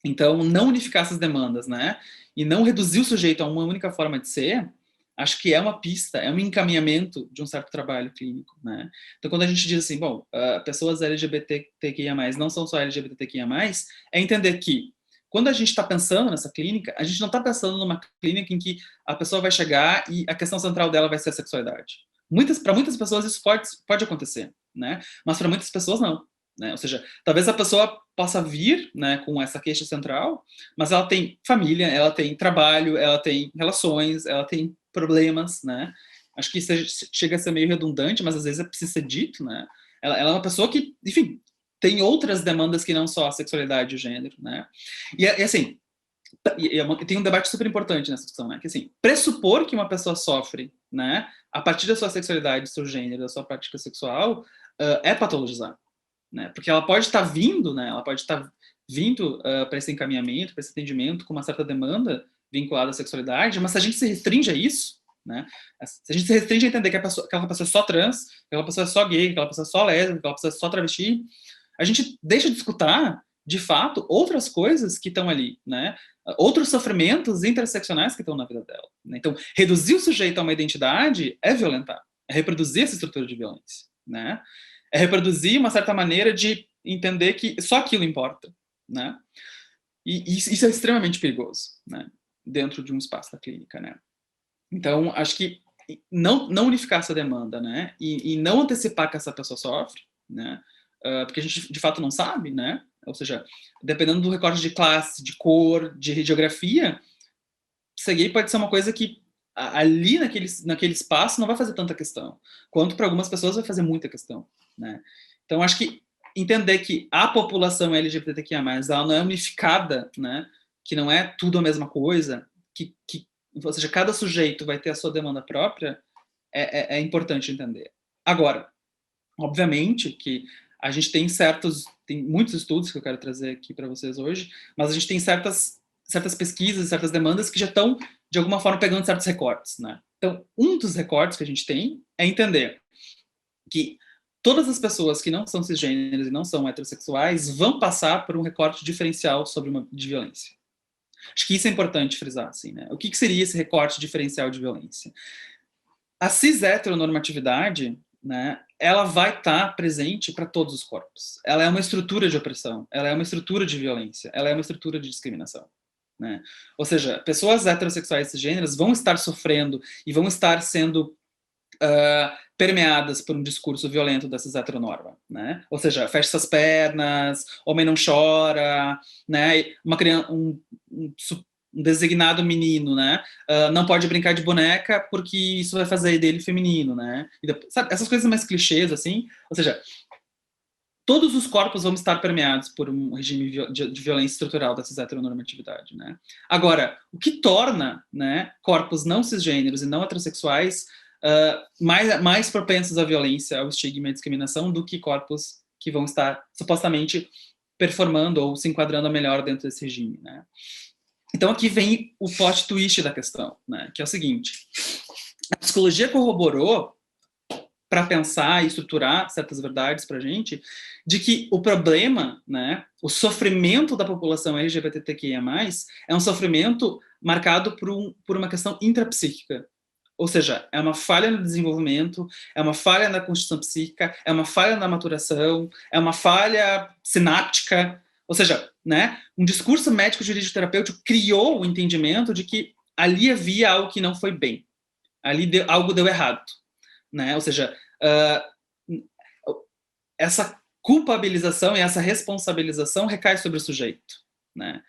Então, não unificar essas demandas, né? E não reduzir o sujeito a uma única forma de ser, acho que é uma pista, é um encaminhamento de um certo trabalho clínico, né? Então, quando a gente diz assim, bom, pessoas LGBTQIA+, não são só LGBTQIA+, é entender que quando a gente está pensando nessa clínica, a gente não está pensando numa clínica em que a pessoa vai chegar e a questão central dela vai ser a sexualidade. Para muitas pessoas isso pode acontecer, né? Mas para muitas pessoas não. Né? Ou seja, talvez a pessoa possa vir, né, com essa queixa central, mas ela tem família, ela tem trabalho, ela tem relações, ela tem problemas, né? Acho que isso chega a ser meio redundante, mas às vezes precisa ser dito, né? Ela é uma pessoa que, enfim, tem outras demandas que não só a sexualidade e o gênero, né? E assim, tem um debate super importante nessa discussão, né? Que assim, pressupor que uma pessoa sofre, né, a partir da sua sexualidade, do seu gênero, da sua prática sexual, é patologizar. Né? Porque ela pode estar vindo, né? Ela pode estar vindo para esse encaminhamento, para esse atendimento com uma certa demanda vinculada à sexualidade, mas se a gente se restringe a isso, né? Se a gente se restringe a entender que aquela pessoa é só trans, que aquela pessoa é só gay, que aquela pessoa é só lésbica, que aquela pessoa é só travesti, a gente deixa de escutar, de fato, outras coisas que estão ali, né? Outros sofrimentos interseccionais que estão na vida dela. Né? Então, reduzir o sujeito a uma identidade é violentar, é reproduzir essa estrutura de violência, né? É reproduzir uma certa maneira de entender que só aquilo importa, né? E isso é extremamente perigoso, né? Dentro de um espaço da clínica, né? Então, acho que não unificar essa demanda, né? E não antecipar que essa pessoa sofre, né? Porque a gente, de fato, não sabe, né? Ou seja, dependendo do recorte de classe, de cor, de geografia, ser gay pode ser uma coisa que ali naquele espaço não vai fazer tanta questão, quanto para algumas pessoas vai fazer muita questão, né? Então, acho que entender que a população LGBTQIA+, ela não é unificada, né? Que não é tudo a mesma coisa, ou seja, cada sujeito vai ter a sua demanda própria, é importante entender. Agora, obviamente que a gente tem muitos estudos que eu quero trazer aqui para vocês hoje, mas a gente tem certas pesquisas, certas demandas que já estão, de alguma forma, pegando certos recortes, né? Então, um dos recortes que a gente tem é entender que todas as pessoas que não são cisgêneras e não são heterossexuais vão passar por um recorte diferencial de violência. Acho que isso é importante frisar, assim, né? O que seria esse recorte diferencial de violência? A cis-heteronormatividade, né, ela vai estar presente para todos os corpos. Ela é uma estrutura de opressão, ela é uma estrutura de violência, ela é uma estrutura de discriminação. Né? Ou seja, pessoas heterossexuais e cisgêneras vão estar sofrendo e vão estar sendo permeadas por um discurso violento dessas heteronormas, né? Ou seja, fecha essas pernas, homem não chora, né? Uma criança, um designado menino, né? Não pode brincar de boneca porque isso vai fazer dele feminino, né? E depois, sabe, essas coisas mais clichês, assim. Ou seja, todos os corpos vão estar permeados por um regime de violência estrutural dessa heteronormatividade, né? Agora, o que torna, né, corpos não cisgêneros e não heterossexuais mais propensos à violência, ao estigma e à discriminação do que corpos que vão estar supostamente performando ou se enquadrando melhor dentro desse regime, né? Então aqui vem o plot twist da questão, né? Que é o seguinte: a psicologia corroborou para pensar e estruturar certas verdades para a gente, de que o problema, né, o sofrimento da população LGBTQIA+, é um sofrimento marcado por uma questão intrapsíquica. Ou seja, é uma falha no desenvolvimento, é uma falha na constituição psíquica, é uma falha na maturação, é uma falha sináptica. Ou seja, né, um discurso médico jurídico terapêutico criou o entendimento de que ali havia algo que não foi bem. Ali algo deu errado. Né? Ou seja, essa culpabilização e essa responsabilização recai sobre o sujeito. Né?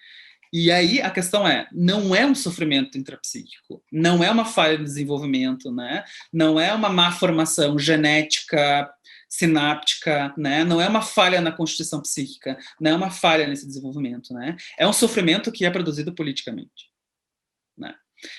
E aí a questão não é um sofrimento intrapsíquico, não é uma falha de desenvolvimento, né? Não é uma má formação genética, sináptica, né? Não é uma falha na constituição psíquica, não é uma falha nesse desenvolvimento, né? É um sofrimento que é produzido politicamente, né?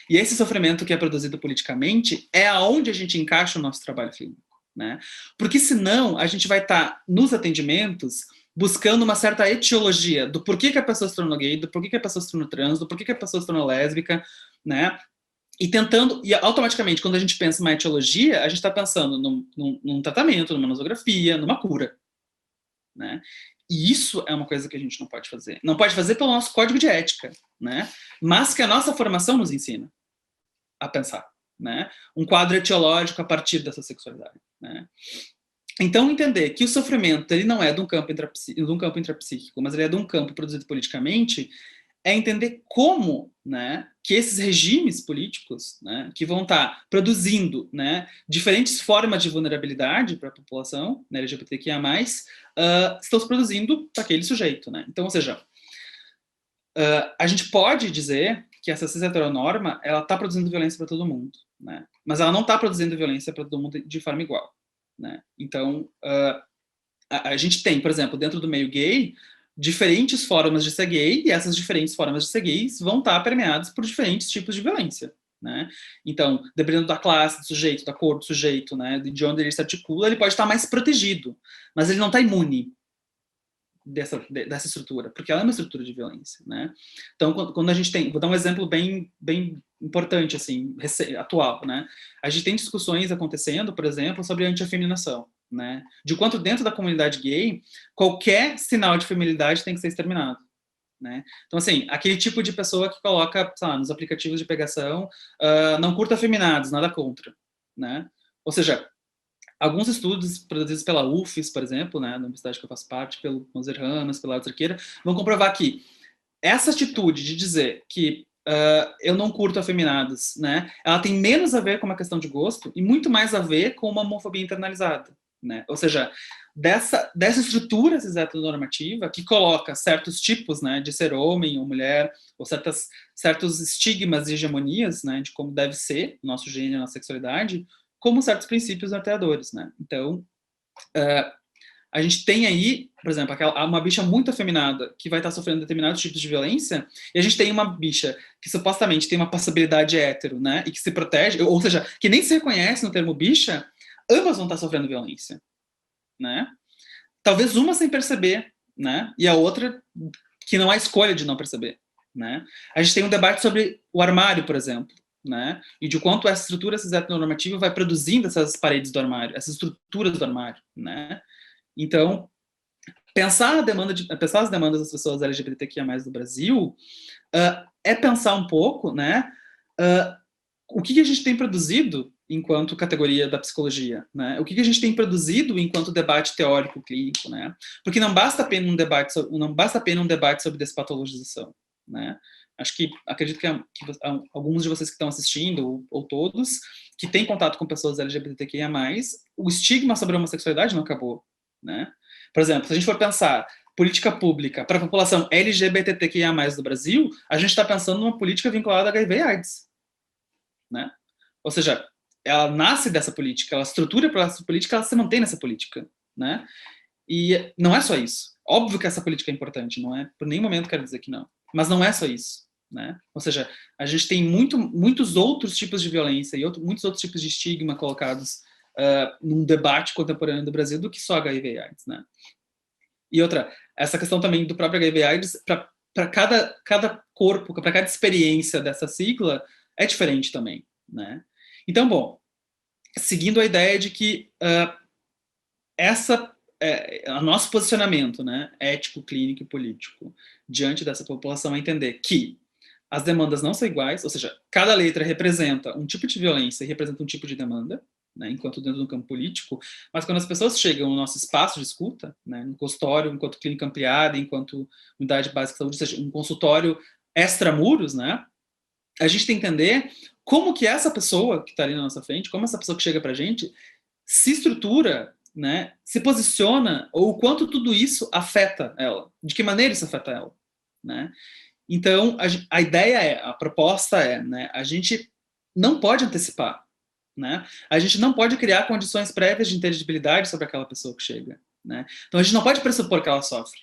E esse sofrimento que é produzido politicamente é aonde a gente encaixa o nosso trabalho clínico, né? Porque senão a gente vai estar nos atendimentos buscando uma certa etiologia do porquê que a pessoa se tornou gay, do porquê que a pessoa se tornou trans, do porquê que a pessoa se tornou lésbica, né? E tentando, e automaticamente, quando a gente pensa em uma etiologia, a gente está pensando num tratamento, numa nosografia, numa cura, né? E isso é uma coisa que a gente não pode fazer. Não pode fazer pelo nosso código de ética, né? Mas que a nossa formação nos ensina a pensar, né? Um quadro etiológico a partir dessa sexualidade, né? Então, entender que o sofrimento ele não é de um campo intrapsíquico, mas ele é de um campo produzido politicamente, é entender como, né, que esses regimes políticos, né, que vão estar produzindo, né, diferentes formas de vulnerabilidade para a população, né, LGBTQIA+, estão se produzindo para aquele sujeito. Né? Então, ou seja, a gente pode dizer que essa cis heteronorma ela está produzindo violência para todo mundo, né? Mas ela não está produzindo violência para todo mundo de forma igual. Né? Então, a gente tem, por exemplo, dentro do meio gay, diferentes formas de ser gay, e essas diferentes formas de ser gays vão estar permeadas por diferentes tipos de violência. Né? Então, dependendo da classe do sujeito, da cor do sujeito, né, de onde ele se articula, ele pode estar mais protegido, mas ele não está imune dessa estrutura, porque ela é uma estrutura de violência. Né? Então, quando a gente tem, vou dar um exemplo bem importante, assim, atual, né? A gente tem discussões acontecendo, por exemplo, sobre antiafeminação, né? De quanto dentro da comunidade gay, qualquer sinal de feminilidade tem que ser exterminado. Né? Então, assim, aquele tipo de pessoa que coloca, sei lá, nos aplicativos de pegação, não curta afeminados, nada contra. Né? Ou seja, alguns estudos produzidos pela UFES, por exemplo, né, na universidade que eu faço parte, pelo Moser Ramos, pela Arqueira, vão comprovar que essa atitude de dizer que eu não curto afeminados, né, ela tem menos a ver com uma questão de gosto e muito mais a ver com uma homofobia internalizada. Né? Ou seja, dessa estrutura cis-heteronormativa que coloca certos tipos, né, de ser homem ou mulher, ou certos estigmas e hegemonias, né, de como deve ser o nosso gênero, a nossa sexualidade, como certos princípios norteadores, né? Então, a gente tem aí, por exemplo, uma bicha muito afeminada que vai estar sofrendo determinados tipos de violência, e a gente tem uma bicha que supostamente tem uma passabilidade hétero, né? E que se protege, ou seja, que nem se reconhece no termo bicha, ambas vão estar sofrendo violência, né? Talvez uma sem perceber, né? E a outra que não há escolha de não perceber, né? A gente tem um debate sobre o armário, por exemplo. Né? E de quanto essa estrutura cis-heteronormativa vai produzindo essas paredes do armário, essas estruturas do armário, né? Então, pensar as demandas das pessoas LGBTQIA+ do Brasil é pensar um pouco, né? O que a gente tem produzido enquanto categoria da psicologia, né? O que a gente tem produzido enquanto debate teórico clínico, né? Porque não basta apenas um debate sobre despatologização, né? Acredito que alguns de vocês que estão assistindo, ou todos, que têm contato com pessoas LGBTQIA+, o estigma sobre a homossexualidade não acabou, né? Por exemplo, se a gente for pensar política pública para a população LGBTQIA+ do Brasil, a gente está pensando numa política vinculada a HIV e AIDS, né? Ou seja, ela nasce dessa política, ela estrutura para essa política, ela se mantém nessa política, né? E não é só isso. Óbvio que essa política é importante, não é? Por nenhum momento quero dizer que não. Mas não é só isso, né? Ou seja, a gente tem muitos outros tipos de violência e muitos outros tipos de estigma colocados num debate contemporâneo do Brasil do que só HIV e AIDS, né? E outra, essa questão também do próprio HIV e AIDS, para cada corpo, para cada experiência dessa sigla, é diferente também, né? Então, bom, seguindo a ideia de que o nosso posicionamento, né, ético, clínico e político diante dessa população é entender que as demandas não são iguais, ou seja, cada letra representa um tipo de violência e representa um tipo de demanda, né, enquanto dentro do campo político, mas quando as pessoas chegam no nosso espaço de escuta, né, no consultório, enquanto clínica ampliada, enquanto unidade básica de saúde, ou seja, um consultório extramuros, né, a gente tem que entender como que essa pessoa que está ali na nossa frente, como essa pessoa que chega para a gente, se estrutura, né, se posiciona, ou o quanto tudo isso afeta ela, de que maneira isso afeta ela, né? Então, a ideia a proposta né, a gente não pode antecipar, né? A gente não pode criar condições prévias de inteligibilidade sobre aquela pessoa que chega, né? Então, a gente não pode pressupor que ela sofre,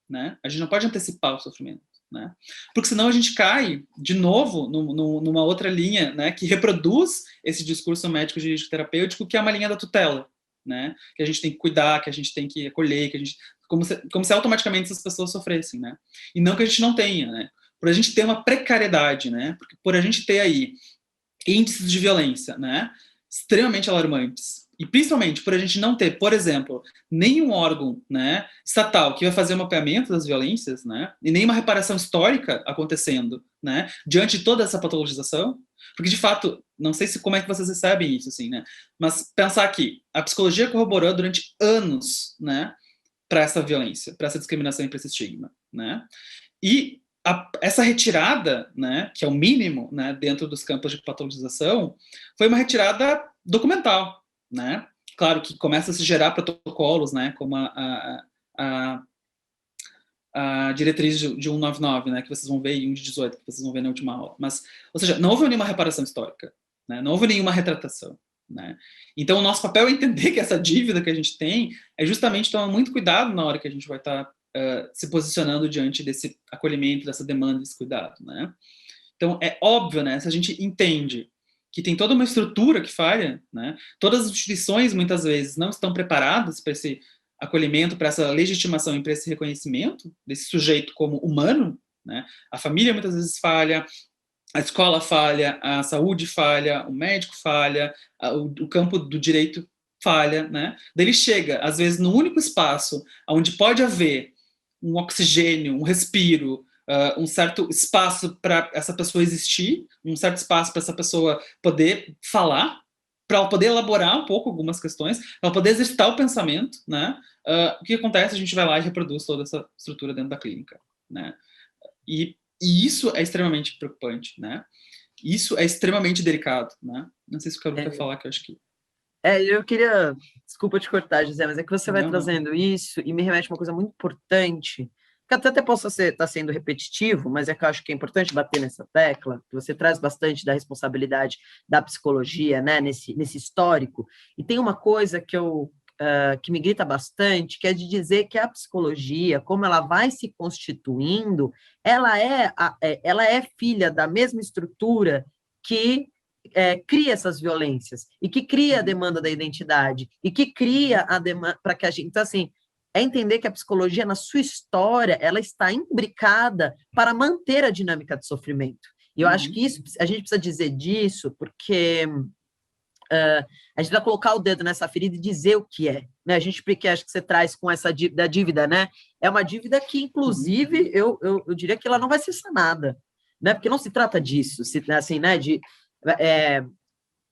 né? A gente não pode antecipar o sofrimento, né? Porque senão a gente cai, de novo, numa outra linha, né, que reproduz esse discurso médico-jurídico-terapêutico, que é uma linha da tutela, né? Que a gente tem que cuidar, que a gente tem que acolher, que a gente... Como se automaticamente essas pessoas sofressem, né? E não que a gente não tenha, né? Por a gente ter uma precariedade, né? Porque por a gente ter aí índices de violência, né, extremamente alarmantes, e principalmente por a gente não ter, por exemplo, nenhum órgão, né, estatal que vai fazer um mapeamento das violências, né, e nenhuma reparação histórica acontecendo, né, diante de toda essa patologização, porque de fato, não sei como é que vocês recebem isso, assim, né, mas pensar que a psicologia corroborou durante anos, né, para essa violência, para essa discriminação e para esse estigma, né, e essa retirada, né, que é o mínimo, né, dentro dos campos de patologização, foi uma retirada documental, né? Claro que começa a se gerar protocolos, né, como a, a diretriz de 199, né, que vocês vão ver, e 1 de 18, que vocês vão ver na última aula. Mas, ou seja, não houve nenhuma reparação histórica, né? Não houve nenhuma retratação, né? Então, o nosso papel é entender que essa dívida que a gente tem é justamente tomar muito cuidado na hora que a gente vai estar se posicionando diante desse acolhimento, dessa demanda, desse cuidado, né? Então, é óbvio, né, se a gente entende que tem toda uma estrutura que falha, né, todas as instituições, muitas vezes, não estão preparadas para esse acolhimento, para essa legitimação e para esse reconhecimento desse sujeito como humano, né, a família muitas vezes falha, a escola falha, a saúde falha, o médico falha, o campo do direito falha, né? Daí ele chega, às vezes, no único espaço onde pode haver um oxigênio, um respiro, um certo espaço para essa pessoa existir, um certo espaço para essa pessoa poder falar, para ela poder elaborar um pouco algumas questões, para ela poder exercitar o pensamento, né? O que acontece? A gente vai lá e reproduz toda essa estrutura dentro da clínica, né? E isso é extremamente preocupante, né? Isso é extremamente delicado, né? Não sei se o Caru quer falar, que eu acho que... Eu queria... Desculpa te cortar, José, mas é que você vai trazendo isso e me remete a uma coisa muito importante, que até possa estar sendo repetitivo, mas é que eu acho que é importante bater nessa tecla, que você traz bastante da responsabilidade da psicologia, né, nesse histórico, e tem uma coisa que me grita bastante, que é de dizer que a psicologia, como ela vai se constituindo, ela é filha da mesma estrutura que cria essas violências, e que cria a demanda da identidade, e que cria a demanda para que a gente... Então, assim, é entender que a psicologia, na sua história, ela está imbricada para manter a dinâmica de sofrimento. E eu acho que isso, a gente precisa dizer disso, porque a gente vai colocar o dedo nessa ferida e dizer o que é, né? A gente, porque acho que você traz com essa dívida, né? É uma dívida que, inclusive, eu diria que ela não vai ser sanada, né? Porque não se trata disso, assim, né?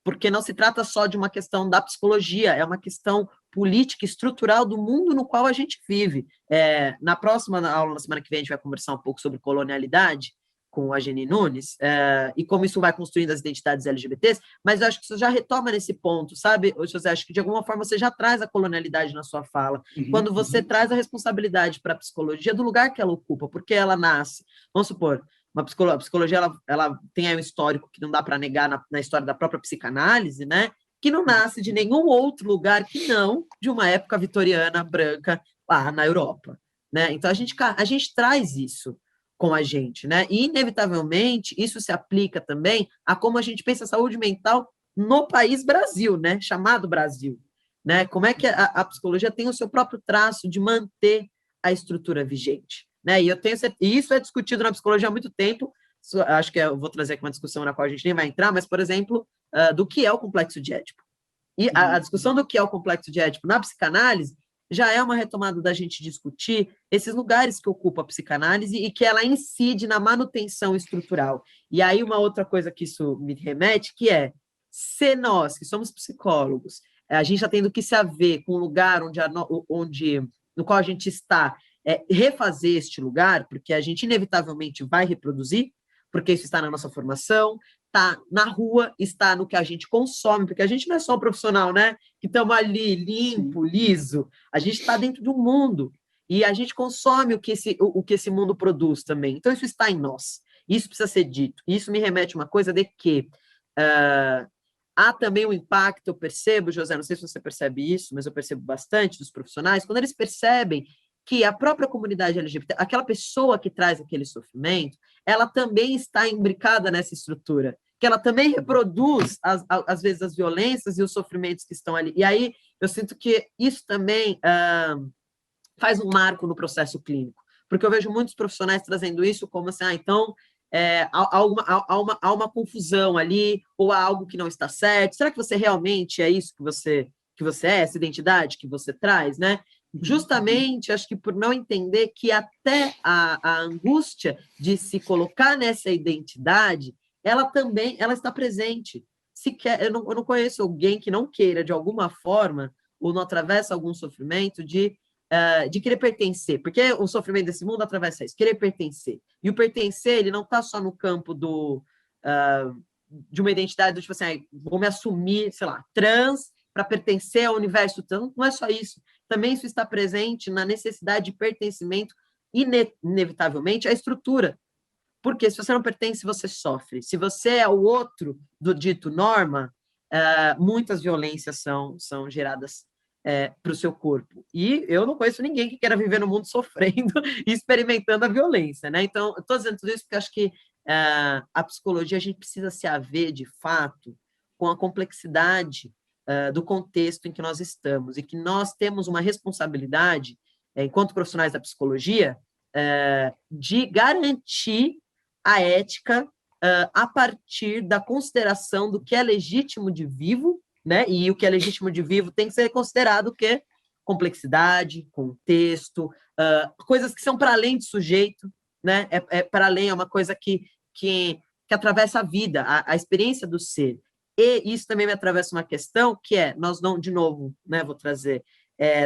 Porque não se trata só de uma questão da psicologia, é uma questão política e estrutural do mundo no qual a gente vive. Na próxima aula, na semana que vem, a gente vai conversar um pouco sobre colonialidade, com a Geni Nunes, e como isso vai construindo as identidades LGBTs, mas eu acho que você já retoma nesse ponto, sabe, José? Acho que, de alguma forma, você já traz a colonialidade na sua fala, quando você traz a responsabilidade para a psicologia do lugar que ela ocupa, porque ela nasce. Vamos supor, a psicologia ela tem aí um histórico que não dá para negar na história da própria psicanálise, né? Que não nasce de nenhum outro lugar que não de uma época vitoriana, branca, lá na Europa, né? Então, a gente traz isso com a gente, né? E, inevitavelmente, isso se aplica também a como a gente pensa a saúde mental no país Brasil, né? Chamado Brasil, né? Como é que a psicologia tem o seu próprio traço de manter a estrutura vigente, né? E isso é discutido na psicologia há muito tempo. Acho que eu vou trazer aqui uma discussão na qual a gente nem vai entrar, mas, por exemplo, do que é o complexo de Édipo. E a discussão do que é o complexo de Édipo na psicanálise já é uma retomada da gente discutir esses lugares que ocupa a psicanálise e que ela incide na manutenção estrutural. E aí uma outra coisa que isso me remete, que é, se nós, que somos psicólogos, a gente está tendo que se haver com o lugar no qual a gente está, refazer este lugar, porque a gente inevitavelmente vai reproduzir, porque isso está na nossa formação, está na rua, está no que a gente consome, porque a gente não é só um profissional, né? Que estamos ali limpo, liso, a gente está dentro de um mundo e a gente consome o que esse mundo produz também. Então, isso está em nós. Isso precisa ser dito. Isso me remete a uma coisa de que há também um impacto, eu percebo, José, não sei se você percebe isso, mas eu percebo bastante dos profissionais, quando eles percebem que a própria comunidade LGBT, aquela pessoa que traz aquele sofrimento, ela também está imbricada nessa estrutura, que ela também reproduz, às vezes, as violências e os sofrimentos que estão ali. E aí, eu sinto que isso também faz um marco no processo clínico, porque eu vejo muitos profissionais trazendo isso como assim, então, há uma confusão ali, ou há algo que não está certo. Será que você realmente é isso que você é, essa identidade que você traz, né? Justamente, acho que por não entender que até a angústia de se colocar nessa identidade, ela está presente. Eu não conheço alguém que não queira, de alguma forma, ou não atravessa algum sofrimento de querer pertencer, porque o sofrimento desse mundo atravessa isso, querer pertencer. E o pertencer, ele não está só no campo de uma identidade do tipo assim, vou me assumir, sei lá, trans, para pertencer ao universo trans, não é só isso. Também isso está presente na necessidade de pertencimento, inevitavelmente, à estrutura. Porque se você não pertence, você sofre. Se você é o outro do dito norma, muitas violências são geradas para o seu corpo. E eu não conheço ninguém que queira viver no mundo sofrendo e experimentando a violência, né? Então, eu estou dizendo tudo isso porque acho que a psicologia, a gente precisa se haver, de fato, com a complexidade do contexto em que nós estamos e que nós temos uma responsabilidade, enquanto profissionais da psicologia, de garantir a ética a partir da consideração do que é legítimo de vivo, né? E o que é legítimo de vivo tem que ser considerado o quê? Complexidade, contexto, coisas que são para além de sujeito, né? Para além, é uma coisa que atravessa a vida, a experiência do ser. E isso também me atravessa uma questão que nós não, de novo, né, vou trazer,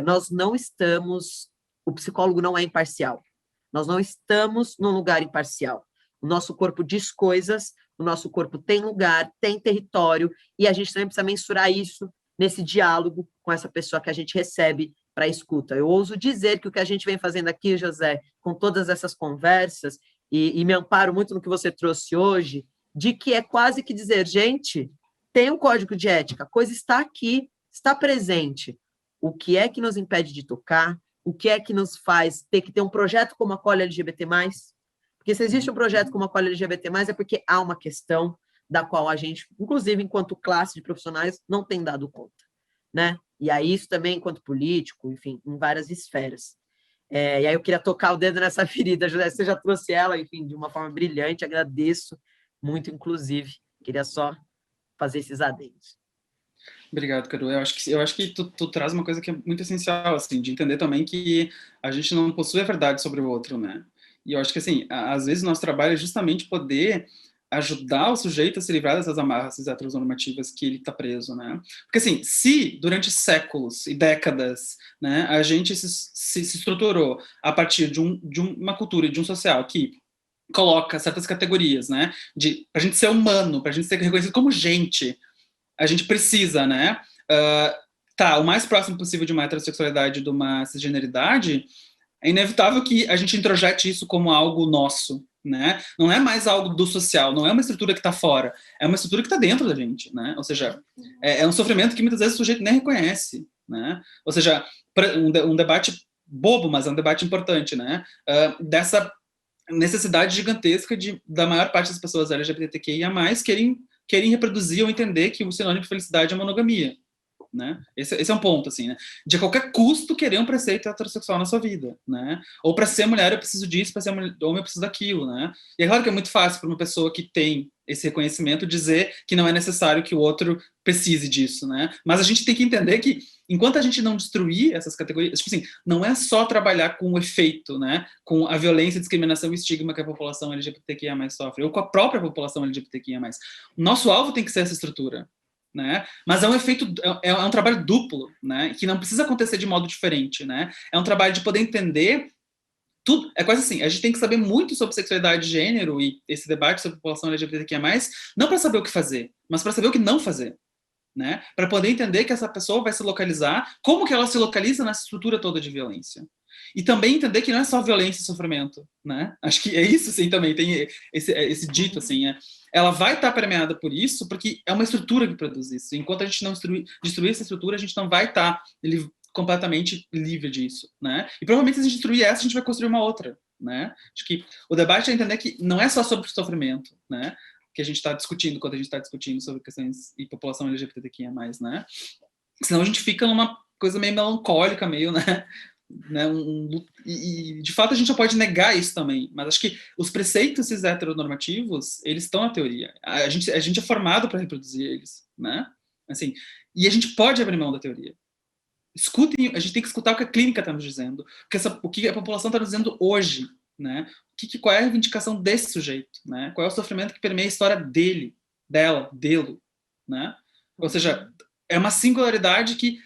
nós não estamos, o psicólogo não é imparcial, nós não estamos num lugar imparcial. O nosso corpo diz coisas, o nosso corpo tem lugar, tem território, e a gente também precisa mensurar isso nesse diálogo com essa pessoa que a gente recebe para a escuta. Eu ouso dizer que o que a gente vem fazendo aqui, José, com todas essas conversas, e me amparo muito no que você trouxe hoje, de que é quase que dizer, gente, tem um código de ética, a coisa está aqui, está presente. O que é que nos impede de tocar? O que é que nos faz ter que ter um projeto como a Acolhe LGBT+, porque se existe um projeto como a Acolhe LGBT+, é porque há uma questão da qual a gente, inclusive enquanto classe de profissionais, não tem dado conta, né? E aí isso também enquanto político, enfim, em várias esferas. E aí eu queria tocar o dedo nessa ferida, José, você já trouxe ela, enfim, de uma forma brilhante, agradeço muito, inclusive. Queria só fazer esses adendos. Obrigado, Cadu. Eu acho que tu traz uma coisa que é muito essencial, assim, de entender também que a gente não possui a verdade sobre o outro, né? E eu acho que, assim, às vezes o nosso trabalho é justamente poder ajudar o sujeito a se livrar dessas amarras heteronormativas que ele está preso, né? Porque, assim, se durante séculos e décadas, né, a gente se estruturou a partir de uma cultura e de um social que coloca certas categorias, né, pra gente ser humano, pra gente ser reconhecido como gente, a gente precisa, né, o mais próximo possível de uma heterossexualidade, de uma cisgeneridade, é inevitável que a gente introjete isso como algo nosso, né? Não é mais algo do social, não é uma estrutura que está fora, é uma estrutura que está dentro da gente, né? Ou seja, é um sofrimento que muitas vezes o sujeito nem reconhece, né? Ou seja, um debate bobo, mas é um debate importante, né? Dessa necessidade gigantesca da maior parte das pessoas LGBTQIA+, querem reproduzir ou entender que o sinônimo de felicidade é monogamia, né? Esse é um ponto, assim, né? De a qualquer custo querer um preceito heterossexual na sua vida, né? Ou para ser mulher eu preciso disso, para ser homem eu preciso daquilo, né? E é claro que é muito fácil para uma pessoa que tem esse reconhecimento dizer que não é necessário que o outro precise disso, né? Mas a gente tem que entender que enquanto a gente não destruir essas categorias, tipo assim, não é só trabalhar com o efeito, né? Com a violência, discriminação e estígma que a população LGBTQIA+ sofre, ou com a própria população LGBTQIA+. O nosso alvo tem que ser essa estrutura, né? Mas é um efeito, é um trabalho duplo, né? Que não precisa acontecer de modo diferente, né? É um trabalho de poder entender tudo. É quase assim, a gente tem que saber muito sobre sexualidade e gênero e esse debate sobre a população LGBTQIA+, não para saber o que fazer, mas para saber o que não fazer, né? Para poder entender que essa pessoa vai se localizar, como que ela se localiza nessa estrutura toda de violência. E também entender que não é só violência e sofrimento, né? Acho que é isso, sim, também tem esse dito, assim, ela vai estar permeada por isso, porque é uma estrutura que produz isso. Enquanto a gente não destruir essa estrutura, a gente não vai estar completamente livre disso, né? E provavelmente se a gente destruir essa, a gente vai construir uma outra, né? Acho que o debate é entender que não é só sobre sofrimento, né? Que a gente está discutindo quando a gente está discutindo sobre questões e população LGBTQIA+, né? Senão a gente fica numa coisa meio melancólica, meio, né? E de fato a gente já pode negar isso também, mas acho que os preceitos cis heteronormativos, eles estão na teoria. A gente é formado para reproduzir eles, né? Assim, e a gente pode abrir mão da teoria. Escutem, a gente tem que escutar o que a clínica está nos dizendo, o que a população está nos dizendo hoje, né? Qual é a reivindicação desse sujeito, né? Qual é o sofrimento que permeia a história dele, dela, dele, né? Ou seja, é uma singularidade que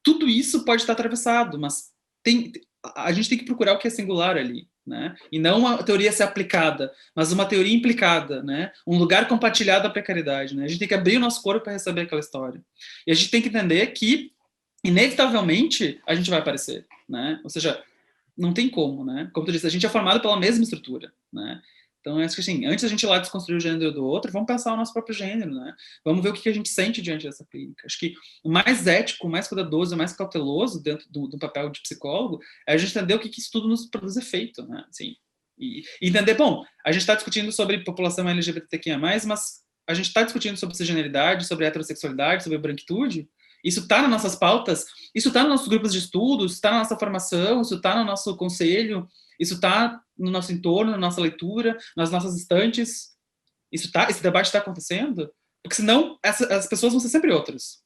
tudo isso pode estar atravessado, mas a gente tem que procurar o que é singular ali, né? E não uma teoria ser aplicada, mas uma teoria implicada, né? Um lugar compartilhado da precariedade, né? A gente tem que abrir o nosso corpo para receber aquela história. E a gente tem que entender que inevitavelmente a gente vai aparecer, né? Ou seja, não tem como, né? Como tu disse, a gente é formado pela mesma estrutura, né? Então, acho que assim, antes da gente ir lá desconstruir o gênero do outro, vamos pensar o nosso próprio gênero, né? Vamos ver o que a gente sente diante dessa clínica. Acho que o mais ético, o mais cuidadoso, o mais cauteloso dentro do papel de psicólogo é a gente entender o que isso tudo nos produz efeito, né? Assim, e entender, bom, a gente está discutindo sobre população LGBTQIA+, mas a gente está discutindo sobre cisgeneridade, sobre heterossexualidade, sobre branquitude. Isso está nas nossas pautas, isso está nos nossos grupos de estudos, está na nossa formação, isso está no nosso conselho, isso está no nosso entorno, na nossa leitura, nas nossas estantes. Esse debate está acontecendo, porque senão as pessoas vão ser sempre outras,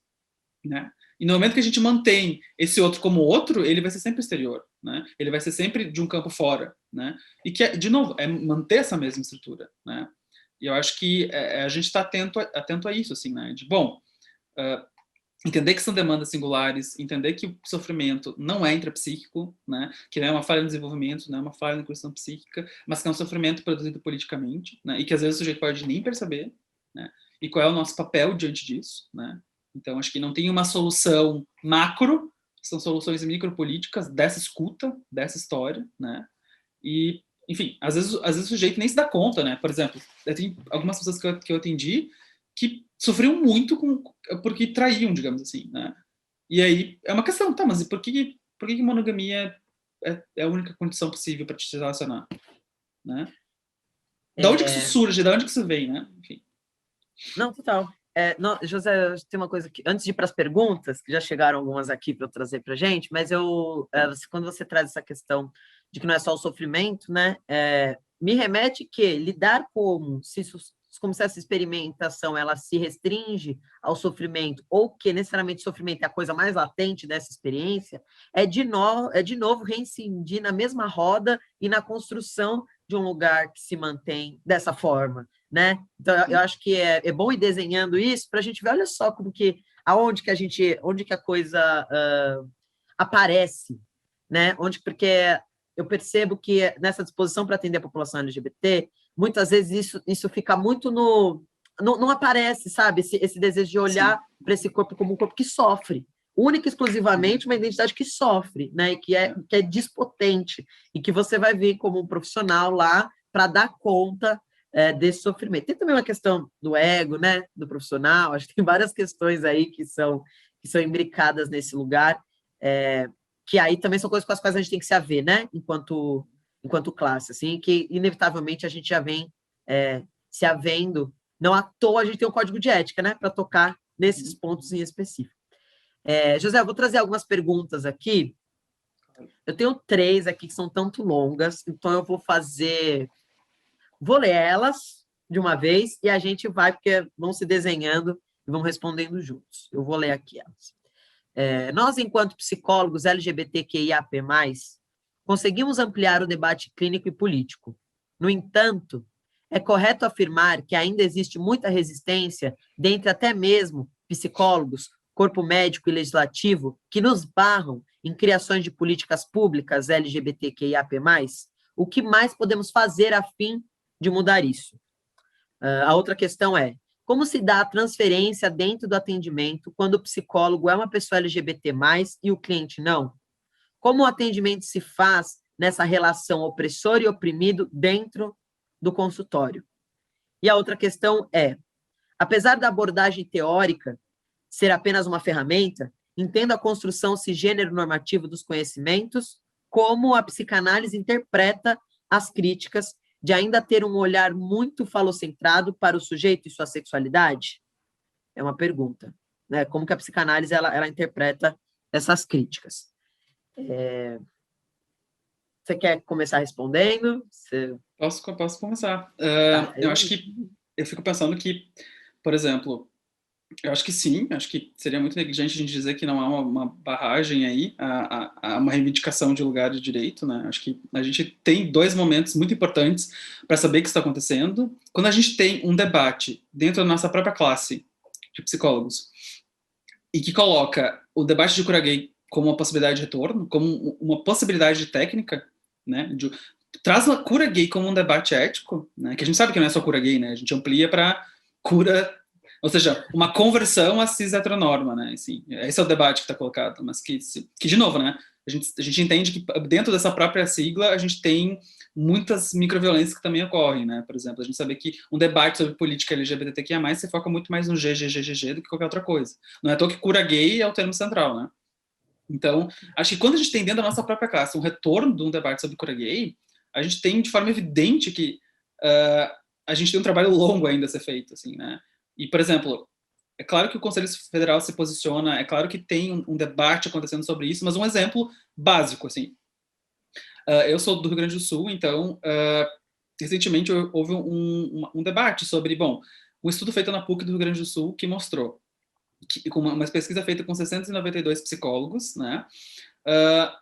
né? E no momento que a gente mantém esse outro como outro, ele vai ser sempre exterior, né? Ele vai ser sempre de um campo fora, né? E que, de novo, é manter essa mesma estrutura, né? E eu acho que a gente está atento a isso, assim, né? De, bom, entender que são demandas singulares, entender que o sofrimento não é intrapsíquico, né? Que não é uma falha no desenvolvimento, não é uma falha na questão psíquica, mas que é um sofrimento produzido politicamente, né? E que às vezes o sujeito pode nem perceber, né? E qual é o nosso papel diante disso, né? Então, acho que não tem uma solução macro, são soluções micropolíticas dessa escuta, dessa história, né? E, enfim, às vezes o sujeito nem se dá conta, né? Por exemplo, tem algumas pessoas que eu atendi que sofriam muito porque traíam, digamos assim, né? E aí é uma questão, tá, mas por que monogamia é a única condição possível para te relacionar, né? Da onde que isso surge? Da onde que isso vem, né? Enfim. Não, total. Não, José, tem uma coisa que, antes de ir para as perguntas, que já chegaram algumas aqui para eu trazer para a gente, mas quando você traz essa questão de que não é só o sofrimento, né, me remete que lidar como se essa experimentação ela se restringe ao sofrimento, ou que necessariamente o sofrimento é a coisa mais latente dessa experiência, é de novo reincidir na mesma roda e na construção de um lugar que se mantém dessa forma, né? Então, eu acho que é bom ir desenhando isso para a gente ver, olha só como que, onde que a coisa aparece, né? Porque eu percebo que nessa disposição para atender a população LGBT, muitas vezes isso fica muito não aparece, sabe? Esse desejo de olhar para esse corpo como um corpo que sofre, única e exclusivamente uma identidade que sofre, né? E que é despotente, e que você vai vir como um profissional lá para dar conta desse sofrimento. Tem também uma questão do ego, né? Do profissional, acho que tem várias questões aí que são imbricadas nesse lugar, que aí também são coisas com as quais a gente tem que se haver, né? Enquanto classe, assim, que inevitavelmente a gente já vem se havendo. Não à toa a gente tem um código de ética, né? Para tocar nesses pontos em específico. José, eu vou trazer algumas perguntas aqui. Eu tenho 3 aqui que são tanto longas, então eu vou ler elas de uma vez e a gente vai, porque vão se desenhando e vão respondendo juntos. Eu vou ler aqui elas. Nós, enquanto psicólogos LGBTQIAP+, conseguimos ampliar o debate clínico e político. No entanto, é correto afirmar que ainda existe muita resistência dentre até mesmo psicólogos, corpo médico e legislativo que nos barram em criações de políticas públicas LGBTQIAP+. O que mais podemos fazer a fim de mudar isso? A outra questão é, como se dá a transferência dentro do atendimento quando o psicólogo é uma pessoa LGBT+, e o cliente não? Como o atendimento se faz nessa relação opressor e oprimido dentro do consultório? E a outra questão é, apesar da abordagem teórica ser apenas uma ferramenta, entendo a construção cisgênero normativo dos conhecimentos, como a psicanálise interpreta as críticas de ainda ter um olhar muito falocentrado para o sujeito e sua sexualidade? É uma pergunta, né? Como que a psicanálise ela interpreta essas críticas? Você quer começar respondendo? Posso começar. Tá, Eu acho que eu fico pensando que, por exemplo, eu acho que sim, acho que seria muito negligente a gente dizer que não há uma barragem aí, a uma reivindicação de lugar de direito, né? Acho que a gente tem 2 momentos muito importantes para saber o que está acontecendo. Quando a gente tem um debate dentro da nossa própria classe de psicólogos e que coloca o debate de cura gay como uma possibilidade de retorno, como uma possibilidade de técnica, né? Traz a cura gay como um debate ético, né? Que a gente sabe que não é só cura gay, né? A gente amplia para cura, ou seja, uma conversão à cis heteronorma, né? Assim, esse é o debate que está colocado, mas que de novo, né? A gente entende que dentro dessa própria sigla a gente tem muitas microviolências que também ocorrem, né? Por exemplo, a gente sabe que um debate sobre política LGBTQIA+, se foca muito mais no GGGG do que qualquer outra coisa. Não é à toa que cura gay é o termo central, né? Então, acho que quando a gente tem dentro da nossa própria classe um retorno de um debate sobre cura gay, a gente tem de forma evidente que a gente tem um trabalho longo ainda a ser feito, assim, né? E, por exemplo, é claro que o Conselho Federal se posiciona, é claro que tem um debate acontecendo sobre isso, mas um exemplo básico, assim. Eu sou do Rio Grande do Sul, então, recentemente houve um debate sobre, bom, um estudo feito na PUC do Rio Grande do Sul que mostrou, com uma pesquisa feita com 692 psicólogos, né,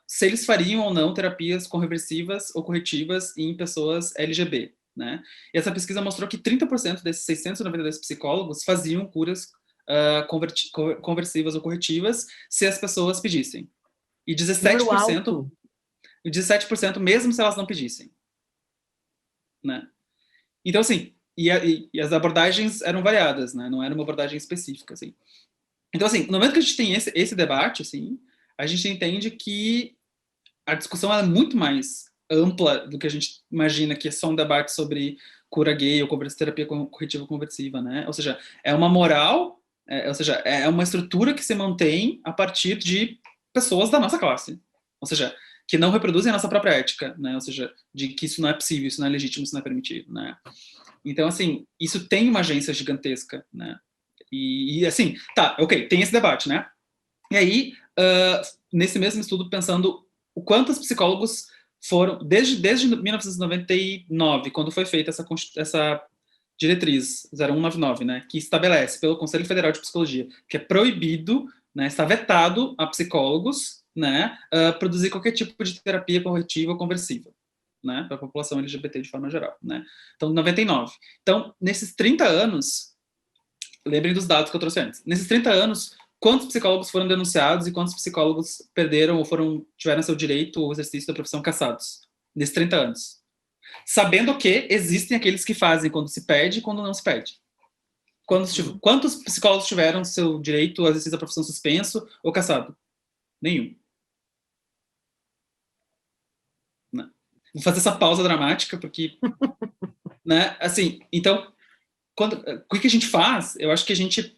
se eles fariam ou não terapias conversivas ou corretivas em pessoas LGB, né? E essa pesquisa mostrou que 30% desses 692 psicólogos faziam curas conversivas ou corretivas se as pessoas pedissem. E 17%, e 17% mesmo se elas não pedissem, né? Então, assim, e as abordagens eram variadas, né? Não era uma abordagem específica, assim. Então, assim, no momento que a gente tem esse debate, assim, a gente entende que a discussão é muito mais ampla do que a gente imagina que é só um debate sobre cura gay ou terapia corretiva conversiva, né? Ou seja, é uma moral, ou seja, é uma estrutura que se mantém a partir de pessoas da nossa classe. Ou seja, que não reproduzem a nossa própria ética, né? Ou seja, de que isso não é possível, isso não é legítimo, isso não é permitido, né? Então, assim, isso tem uma agência gigantesca, né? E assim, tá, ok, tem esse debate, né? E aí, nesse mesmo estudo, pensando o quantos psicólogos foram, desde 1999, quando foi feita essa diretriz 0199, né, que estabelece pelo Conselho Federal de Psicologia que é proibido, né, está vetado a psicólogos, né, produzir qualquer tipo de terapia corretiva ou conversiva, né, para a população LGBT de forma geral, né. Então, 99. Então, nesses 30 anos, lembrem dos dados que eu trouxe antes. Nesses 30 anos, quantos psicólogos foram denunciados e quantos psicólogos perderam ou tiveram seu direito ou exercício da profissão cassados? Nesses 30 anos. Sabendo que existem aqueles que fazem quando se pede e quando não se pede. Quantos psicólogos tiveram seu direito ao exercício da profissão suspenso ou cassado? Nenhum. Não. Vou fazer essa pausa dramática, porque... né, assim, então, o que a gente faz? Eu acho que a gente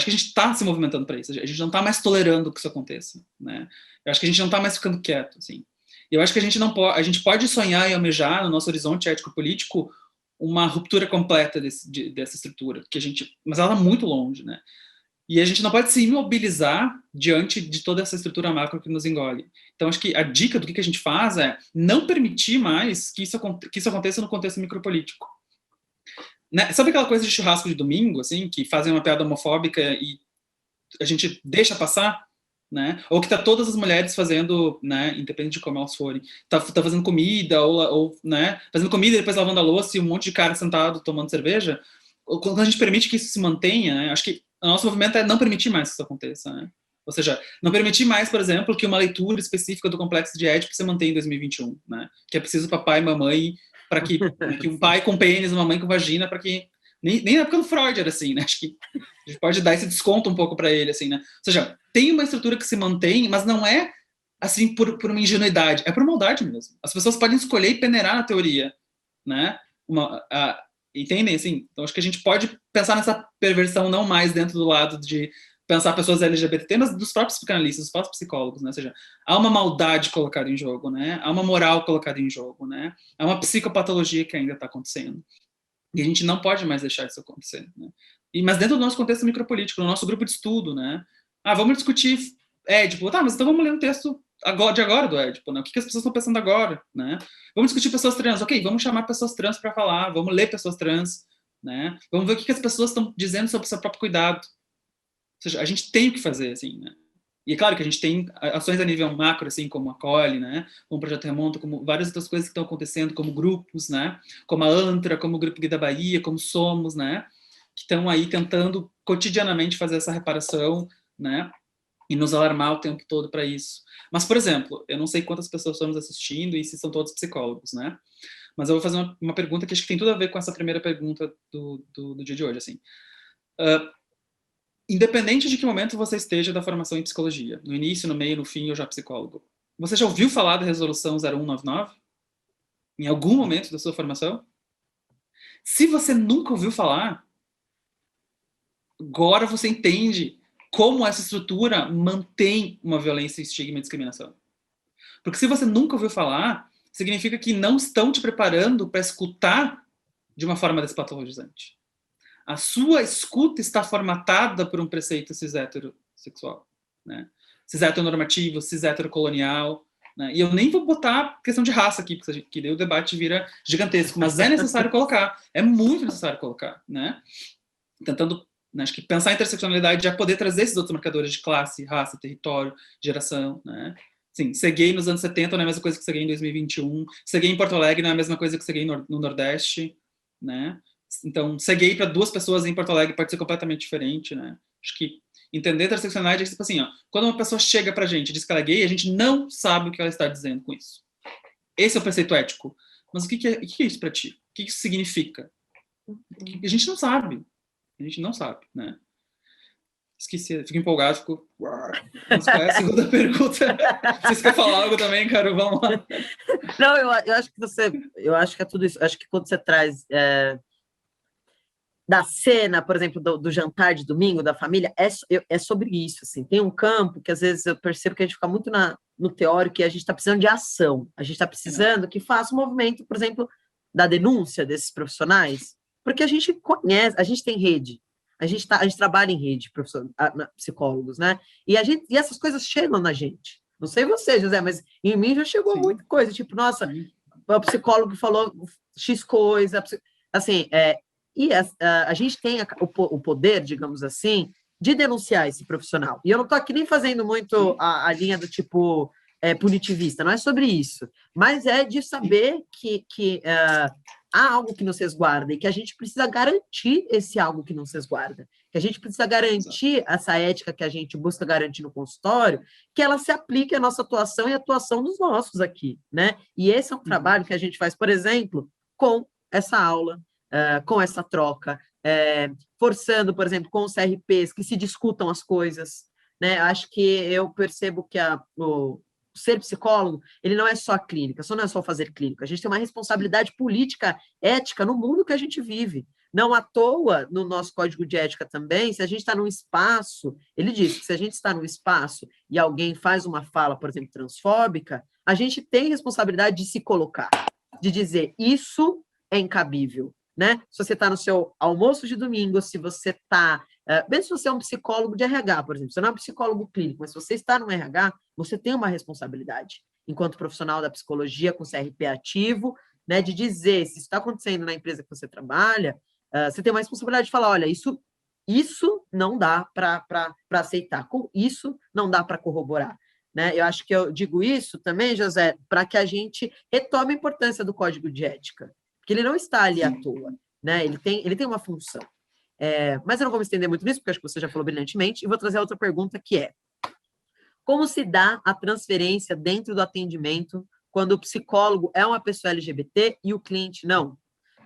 está se movimentando para isso. A gente não está mais tolerando que isso aconteça, né? Eu acho que a gente não está mais ficando quieto, assim. Eu acho que a gente pode sonhar e almejar no nosso horizonte ético-político uma ruptura completa dessa estrutura, mas ela está muito longe, né? E a gente não pode se imobilizar diante de toda essa estrutura macro que nos engole. Então, acho que a dica do que a gente faz é não permitir mais que isso aconteça no contexto micropolítico. Né? Sabe aquela coisa de churrasco de domingo, assim, que fazem uma piada homofóbica e a gente deixa passar? Né? Ou que tá todas as mulheres fazendo, né, independente de como elas forem, tá fazendo comida, ou né, fazendo comida e depois lavando a louça e um monte de cara sentado tomando cerveja. Quando a gente permite que isso se mantenha, né, acho que o nosso movimento é não permitir mais que isso aconteça, né? Ou seja, não permitir mais, por exemplo, que uma leitura específica do complexo de Édipo se mantenha em 2021, né? Que é preciso papai e mamãe para que, né, que um pai com pênis, uma mãe com vagina, para que nem na época do Freud era assim, né? Acho que a gente pode dar esse desconto um pouco para ele, assim, né? Ou seja, tem uma estrutura que se mantém, mas não é assim por uma ingenuidade, é por maldade mesmo. As pessoas podem escolher e peneirar na teoria, né? Entendem? Assim, então acho que a gente pode pensar nessa perversão não mais dentro do lado de pensar pessoas LGBT, mas dos próprios psicanalistas, dos próprios psicólogos, né? Ou seja, há uma maldade colocada em jogo, né? Há uma moral colocada em jogo, né? Há uma psicopatologia que ainda está acontecendo. E a gente não pode mais deixar isso acontecer, né? Mas dentro do nosso contexto micropolítico, no nosso grupo de estudo, né? Vamos discutir Édipo. Tá, mas então vamos ler um texto de agora do Édipo, né? O que as pessoas estão pensando agora, né? Vamos discutir pessoas trans. Ok, vamos chamar pessoas trans para falar, vamos ler pessoas trans, né? Vamos ver o que as pessoas estão dizendo sobre o seu próprio cuidado. Ou seja, a gente tem o que fazer, assim, né? E é claro que a gente tem ações a nível macro, assim, como a Cole, né? Como o Projeto Remonta, como várias outras coisas que estão acontecendo, como grupos, né? Como a ANTRA, como o Grupo Gui da Bahia, como Somos, né? Que estão aí tentando cotidianamente fazer essa reparação, né? E nos alarmar o tempo todo para isso. Mas, por exemplo, eu não sei quantas pessoas estão nos assistindo e se são todos psicólogos, né? Mas eu vou fazer uma pergunta que acho que tem tudo a ver com essa primeira pergunta do dia de hoje, assim. Independente de que momento você esteja da formação em psicologia, no início, no meio, no fim, ou já psicólogo, você já ouviu falar da resolução 0199? Em algum momento da sua formação? Se você nunca ouviu falar, agora você entende como essa estrutura mantém uma violência, estigma e discriminação. Porque se você nunca ouviu falar, significa que não estão te preparando para escutar de uma forma despatologizante. A sua escuta está formatada por um preceito cis-heterossexual, né? Cis-heteronormativo, cis-heterocolonial, né? E eu nem vou botar questão de raça aqui, porque daí o debate vira gigantesco, mas é necessário colocar, é muito necessário colocar, né? Tentando, né, acho que pensar a interseccionalidade é poder trazer esses outros marcadores de classe, raça, território, geração, né? Sim, ser gay nos anos 70 não é a mesma coisa que ser gay em 2021, ser gay em Porto Alegre não é a mesma coisa que ser gay no Nordeste, né? Então, ser gay para duas pessoas em Porto Alegre pode ser completamente diferente, né? Acho que entender interseccionalidade é tipo assim, ó, quando uma pessoa chega pra gente e diz que ela é gay, a gente não sabe o que ela está dizendo com isso. Esse é o preceito ético. Mas o que é isso para ti? O que isso significa? A gente não sabe. A gente não sabe, né? Esqueci, fico empolgado, fico... Mas qual é a segunda pergunta? Vocês querem falar algo também, cara? Vamos lá. Não, eu acho que eu acho que é tudo isso. Acho que quando você traz da cena, por exemplo, do jantar de domingo da família, é sobre isso. Assim. Tem um campo que às vezes eu percebo que a gente fica muito no teórico e a gente está precisando de ação. A gente está precisando que faça um movimento, por exemplo, da denúncia desses profissionais, porque a gente conhece, a gente tem rede. A gente trabalha em rede, psicólogos, né? E essas coisas chegam na gente. Não sei você, José, mas em mim já chegou muita coisa, tipo, nossa, o psicólogo falou X coisa, assim, e a gente tem o poder, digamos assim, de denunciar esse profissional. E eu não estou aqui nem fazendo muito a linha do tipo punitivista, não é sobre isso, mas é de saber que há algo que nos resguarda e que a gente precisa garantir esse algo que nos resguarda, que a gente precisa garantir essa ética que a gente busca garantir no consultório, que ela se aplique à nossa atuação e à atuação dos nossos aqui, né? E esse é um trabalho que a gente faz, por exemplo, com essa aula, com essa troca, forçando, por exemplo, com os CRPs que se discutam as coisas, né? Acho que eu percebo que o ser psicólogo, ele não é só a clínica, não é só fazer clínica. A gente tem uma responsabilidade política, ética no mundo que a gente vive. Não à toa, no nosso código de ética também, se a gente está num espaço, ele diz que se a gente está num espaço e alguém faz uma fala, por exemplo, transfóbica, a gente tem responsabilidade de se colocar, de dizer isso é incabível, né? Se você está no seu almoço de domingo, se você está... mesmo se você é um psicólogo de RH, por exemplo, você não é um psicólogo clínico, mas se você está no RH, você tem uma responsabilidade, enquanto profissional da psicologia com CRP ativo, né, de dizer se isso está acontecendo na empresa que você trabalha, você tem uma responsabilidade de falar, olha, isso não dá para aceitar, com isso não dá para corroborar. Né? Eu acho que eu digo isso também, José, para que a gente retome a importância do código de ética, porque ele não está ali à toa, né? Ele tem uma função. Mas eu não vou me estender muito nisso, porque acho que você já falou brilhantemente, e vou trazer outra pergunta que é: como se dá a transferência dentro do atendimento quando o psicólogo é uma pessoa LGBT e o cliente não?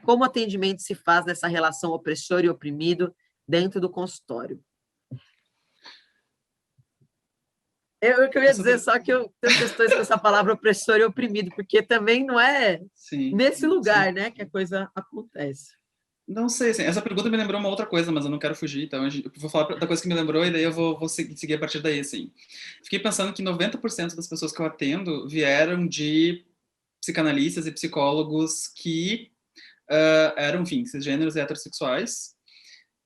Como o atendimento se faz nessa relação opressor e oprimido dentro do consultório? Eu queria dizer só que eu tenho questões com essa palavra opressor e oprimido, porque também não é nesse lugar, né, que a coisa acontece. Não sei, assim, essa pergunta me lembrou uma outra coisa, mas eu não quero fugir, então eu vou falar da coisa que me lembrou e daí eu vou seguir a partir daí, assim. Fiquei pensando que 90% das pessoas que eu atendo vieram de psicanalistas e psicólogos que eram, enfim, cisgêneros e heterossexuais.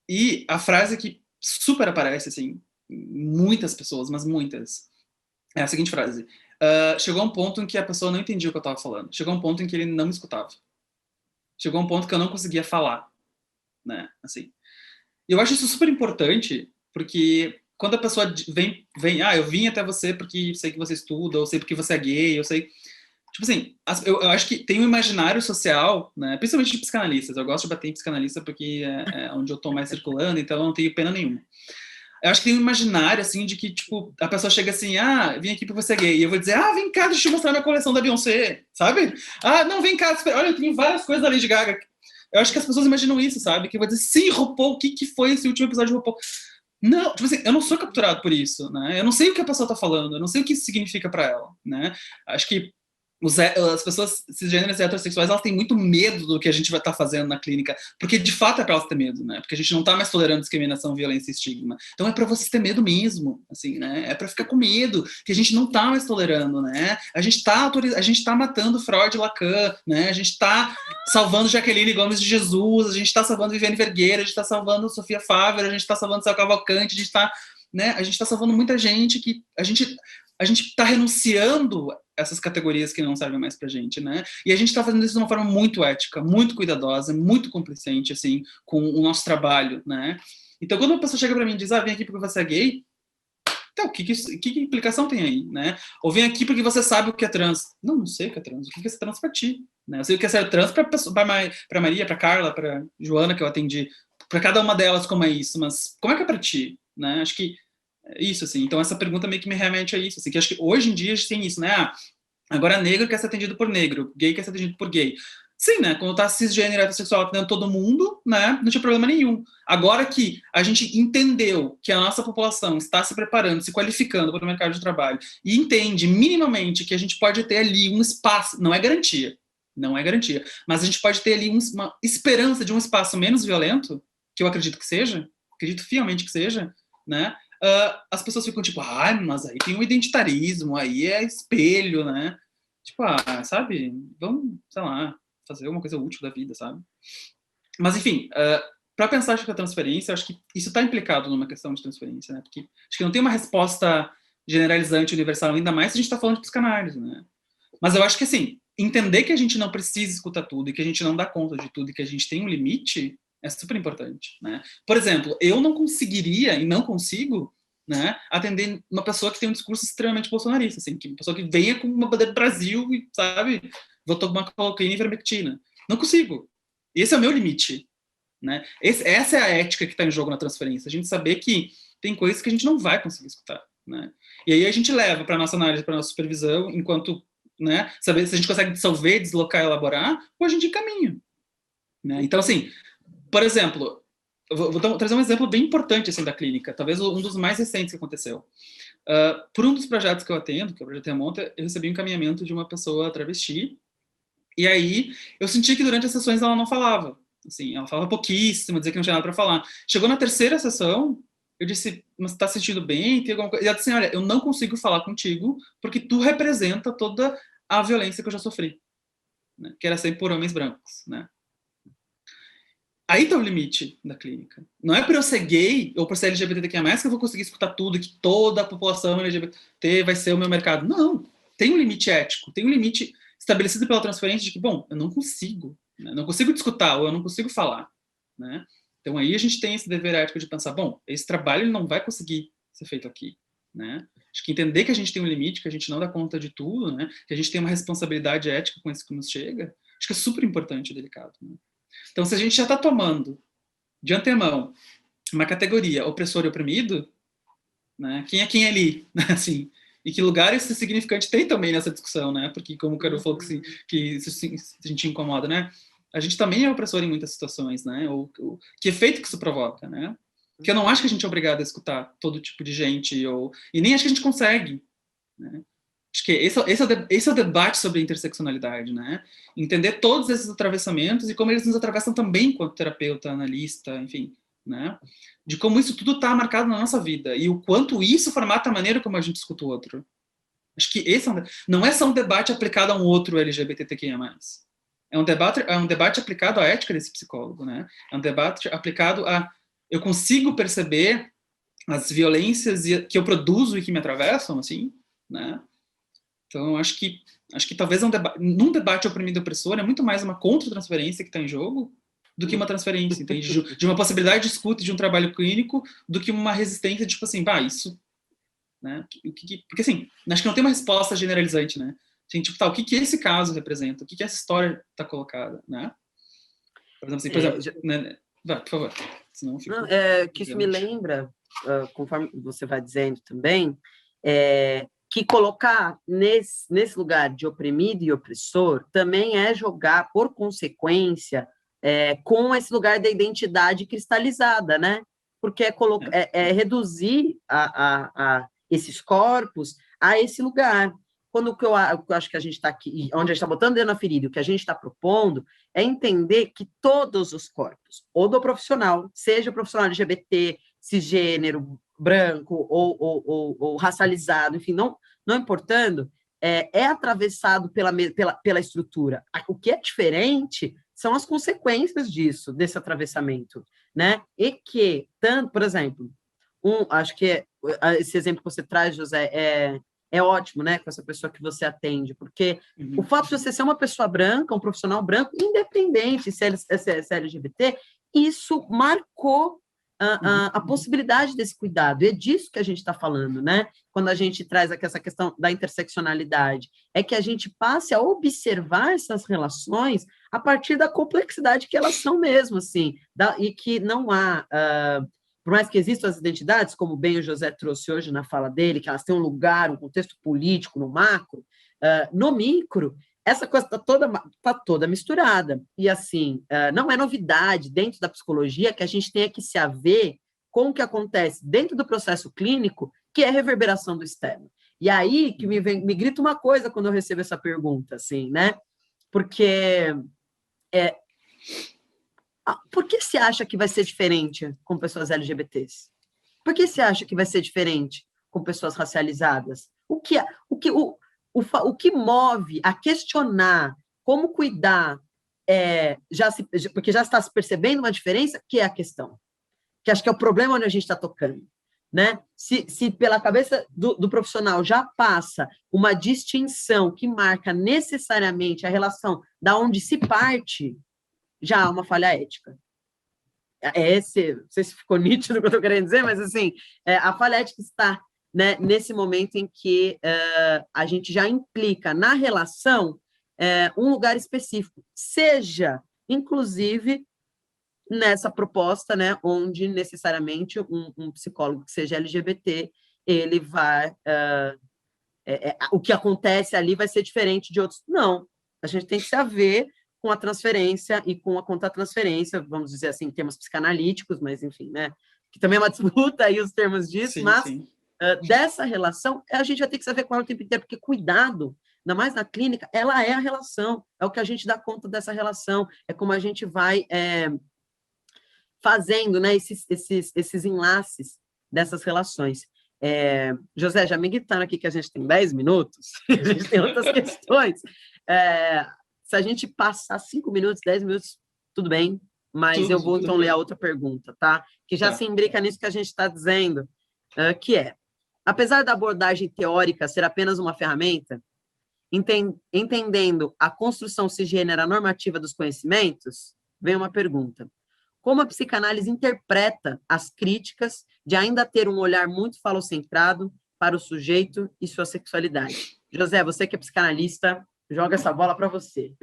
E a frase que super aparece, assim, muitas pessoas, mas muitas, é a seguinte frase: chegou a um ponto em que a pessoa não entendia o que eu estava falando, chegou a um ponto em que ele não me escutava, chegou a um ponto que eu não conseguia falar, né, assim. E eu acho isso super importante, porque quando a pessoa vem, eu vim até você porque sei que você estuda, ou sei porque você é gay, eu sei... Tipo assim, eu acho que tem um imaginário social, né, principalmente de psicanalistas. Eu gosto de bater em psicanalista porque é onde eu tô mais circulando, então eu não tenho pena nenhuma. Eu acho que tem um imaginário, assim, de que, tipo, a pessoa chega assim, vim aqui porque você é gay. E eu vou dizer, vem cá, deixa eu mostrar minha coleção da Beyoncé, sabe? Não, vem cá, olha, eu tenho várias coisas da Lady Gaga. Eu acho que as pessoas imaginam isso, sabe? Que eu vou dizer, sim, RuPaul, o que foi esse último episódio de RuPaul? Não, tipo assim, eu não sou capturado por isso, né? Eu não sei o que a pessoa tá falando, eu não sei o que isso significa para ela, né? Acho que as pessoas cisgêneras e heterossexuais, elas têm muito medo do que a gente vai estar fazendo na clínica, porque de fato é para elas ter medo, né? Porque a gente não está mais tolerando discriminação, violência e estigma. Então é para vocês ter medo mesmo, assim, né? É para ficar com medo, que a gente não está mais tolerando, né? A gente tá matando Freud e Lacan, né? A gente está salvando Jaqueline Gomes de Jesus, a gente está salvando Viviane Vergueira, a gente está salvando Sofia Favre, a gente está salvando Céu Cavalcante, a gente está, né? A gente está salvando muita gente que a gente está renunciando essas categorias que não servem mais pra gente, né? E a gente está fazendo isso de uma forma muito ética, muito cuidadosa, muito complicente, assim, com o nosso trabalho, né? Então, quando uma pessoa chega para mim e diz, vem aqui porque você é gay, então, que implicação tem aí, né? Ou vem aqui porque você sabe o que é trans. Não sei o que é trans. O que é ser trans pra ti? Né? Eu sei o que é ser trans pra Maria, pra Carla, pra Joana, que eu atendi. Pra cada uma delas como é isso, mas como é que é pra ti? Né? Acho que isso, assim. Então, essa pergunta meio que me remete a isso, assim, que acho que hoje em dia a gente tem isso, né? Agora negro quer ser atendido por negro, gay quer ser atendido por gay. Sim, né? Quando tá cisgênero heterossexual atendendo todo mundo, né? Não tinha problema nenhum. Agora que a gente entendeu que a nossa população está se preparando, se qualificando para o mercado de trabalho e entende minimamente que a gente pode ter ali um espaço, não é garantia, mas a gente pode ter ali uma esperança de um espaço menos violento, que eu acredito que seja, acredito fielmente que seja, né? As pessoas ficam tipo, mas aí tem um identitarismo, aí é espelho, né? Tipo, sabe? Vamos, sei lá, fazer alguma coisa útil da vida, sabe? Mas, enfim, para pensar acho que a transferência, acho que isso está implicado numa questão de transferência, né? Porque acho que não tem uma resposta generalizante, universal, ainda mais se a gente está falando de psicanálise, né? Mas eu acho que, assim, entender que a gente não precisa escutar tudo e que a gente não dá conta de tudo e que a gente tem um limite é super importante, né? Por exemplo, eu não conseguiria e não consigo, né, atender uma pessoa que tem um discurso extremamente bolsonarista, assim, que uma pessoa que venha com uma bandeira do Brasil e, sabe, vou tomar cloroquina e ivermectina. Não consigo. Esse é o meu limite, né? Essa é a ética que está em jogo na transferência. A gente saber que tem coisas que a gente não vai conseguir escutar, né? E aí a gente leva para nossa análise, para nossa supervisão, enquanto, né, saber se a gente consegue dissolver, deslocar, elaborar, ou a gente encaminha, né? Então, assim, por exemplo, eu vou trazer um exemplo bem importante assim da clínica, talvez um dos mais recentes que aconteceu. Por um dos projetos que eu atendo, que é o projeto Remonta, eu recebi um encaminhamento de uma pessoa travesti, e aí eu senti que durante as sessões ela não falava. Assim, ela falava pouquíssimo, dizia que não tinha nada para falar. Chegou na terceira sessão, eu disse, mas está se sentindo bem? Tem alguma coisa? E ela disse assim, olha, eu não consigo falar contigo porque tu representa toda a violência que eu já sofri, né? Que era sempre por homens brancos, né? Aí está o limite da clínica. Não é para eu ser gay ou para ser LGBTQIA+, que eu vou conseguir escutar tudo, que toda a população LGBT vai ser o meu mercado. Não. Tem um limite ético, tem um limite estabelecido pela transferência de que, bom, eu não consigo, né? Não consigo discutir, ou eu não consigo falar, né? Então aí a gente tem esse dever ético de pensar, bom, esse trabalho ele não vai conseguir ser feito aqui, né? Acho que entender que a gente tem um limite, que a gente não dá conta de tudo, né? Que a gente tem uma responsabilidade ética com isso que nos chega, acho que é super importante e delicado, né? Então, se a gente já está tomando, de antemão, uma categoria opressor e oprimido, né, quem é quem ali? Assim, e que lugar esse significante tem também nessa discussão, né? Porque, como o Caro falou, que isso a gente incomoda, né? A gente também é opressor em muitas situações, né? Que efeito que isso provoca, né? Que eu não acho que a gente é obrigado a escutar todo tipo de gente, e nem acho que a gente consegue, né? Acho que esse é o debate sobre a interseccionalidade, né? Entender todos esses atravessamentos e como eles nos atravessam também enquanto terapeuta, analista, enfim, né? De como isso tudo está marcado na nossa vida e o quanto isso formata a maneira como a gente escuta o outro. Acho que esse não é só um debate aplicado a um outro LGBTQIA+. É um debate aplicado à ética desse psicólogo, né? É um debate aplicado a... Eu consigo perceber as violências que eu produzo e que me atravessam, assim, né? Então, acho que talvez num debate oprimido e opressor é muito mais uma contra-transferência que está em jogo do que uma transferência, entende? De uma possibilidade de escuta de um trabalho clínico do que uma resistência, tipo assim, isso... Né? Porque, assim, acho que não tem uma resposta generalizante, né? Assim, tipo, o que esse caso representa? O que essa história está colocada, né? Por exemplo, né? Vai, por favor. Senão eu fico... Não, que isso me lembra, conforme você vai dizendo também, que colocar nesse lugar de oprimido e opressor também é jogar, por consequência, com esse lugar da identidade cristalizada, né? Porque é reduzir esses corpos a esse lugar. Quando eu acho que a gente está aqui, onde a gente está botando dentro da ferida, o que a gente está propondo é entender que todos os corpos, ou do profissional, seja profissional LGBT, cisgênero, branco ou racializado, enfim, não importando, é atravessado pela estrutura. O que é diferente são as consequências desse atravessamento, né? E que, tanto, por exemplo, acho que esse exemplo que você traz, José, é ótimo, né, com essa pessoa que você atende, porque o fato de você ser uma pessoa branca, um profissional branco, independente se é LGBT, isso marcou a possibilidade desse cuidado, e é disso que a gente está falando, né, quando a gente traz aqui essa questão da interseccionalidade, é que a gente passe a observar essas relações a partir da complexidade que elas são mesmo, assim, e que não há... por mais que existam as identidades, como bem o José trouxe hoje na fala dele, que elas têm um lugar, um contexto político no macro, no micro, essa coisa está toda misturada. E, assim, não é novidade dentro da psicologia que a gente tenha que se haver com o que acontece dentro do processo clínico, que é a reverberação do externo. E aí que me grita uma coisa quando eu recebo essa pergunta, assim, né? Porque... por que se acha que vai ser diferente com pessoas LGBTs? Por que se acha que vai ser diferente com pessoas racializadas? O que move a questionar como cuidar, porque já está se percebendo uma diferença, que é a questão. Que acho que é o problema onde a gente está tocando. Né? Se pela cabeça do profissional já passa uma distinção que marca necessariamente a relação da onde se parte, já há uma falha ética. Não sei se ficou nítido o que eu estou querendo dizer, mas assim, a falha ética está, né, nesse momento em que a gente já implica na relação um lugar específico, seja, inclusive, nessa proposta, né, onde necessariamente um psicólogo que seja LGBT, ele vai... o que acontece ali vai ser diferente de outros. Não, a gente tem que se haver com a transferência e com a contra-transferência, vamos dizer assim, em termos psicanalíticos, mas enfim, né? Que também é uma disputa aí os termos disso, sim, mas sim. Dessa relação, a gente vai ter que saber com ela o tempo inteiro, porque cuidado, ainda mais na clínica, ela é a relação, é o que a gente dá conta dessa relação, é como a gente vai fazendo, né, esses enlaces dessas relações. José, já me gritaram aqui que a gente tem 10 minutos, a gente tem outras questões. Se a gente passar 5 minutos, 10 minutos, tudo bem, mas eu vou então ler a outra pergunta, tá? Que já se imbrica nisso que a gente está dizendo, que é, apesar da abordagem teórica ser apenas uma ferramenta, entendendo a construção cisgênera normativa dos conhecimentos, vem uma pergunta. Como a psicanálise interpreta as críticas de ainda ter um olhar muito falocentrado para o sujeito e sua sexualidade? José, você que é psicanalista, joga essa bola para você.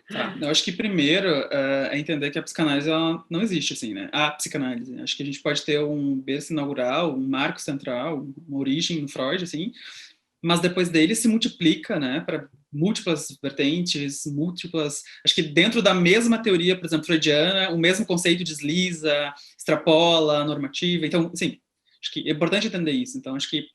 Tá. Eu acho que primeiro é entender que a psicanálise ela não existe assim, né? A psicanálise. Acho que a gente pode ter um berço inaugural, um marco central, uma origem no Freud, assim, mas depois dele se multiplica, né, para múltiplas vertentes, múltiplas... Acho que dentro da mesma teoria, por exemplo, freudiana, o mesmo conceito desliza, extrapola, normativa. Então, assim, acho que é importante entender isso. Então, acho que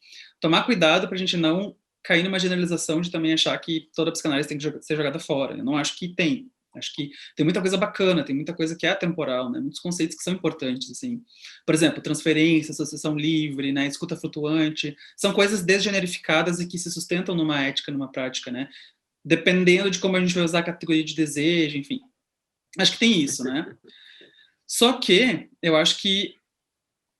tomar cuidado para a gente não cair numa generalização de também achar que toda psicanálise tem que ser jogada fora. Eu não acho que tem. Acho que tem muita coisa bacana, tem muita coisa que é atemporal, né? Muitos conceitos que são importantes, assim. Por exemplo, transferência, associação livre, né? Escuta flutuante, são coisas desgenerificadas e que se sustentam numa ética, numa prática, né? Dependendo de como a gente vai usar a categoria de desejo, enfim. Acho que tem isso, né? Só que eu acho que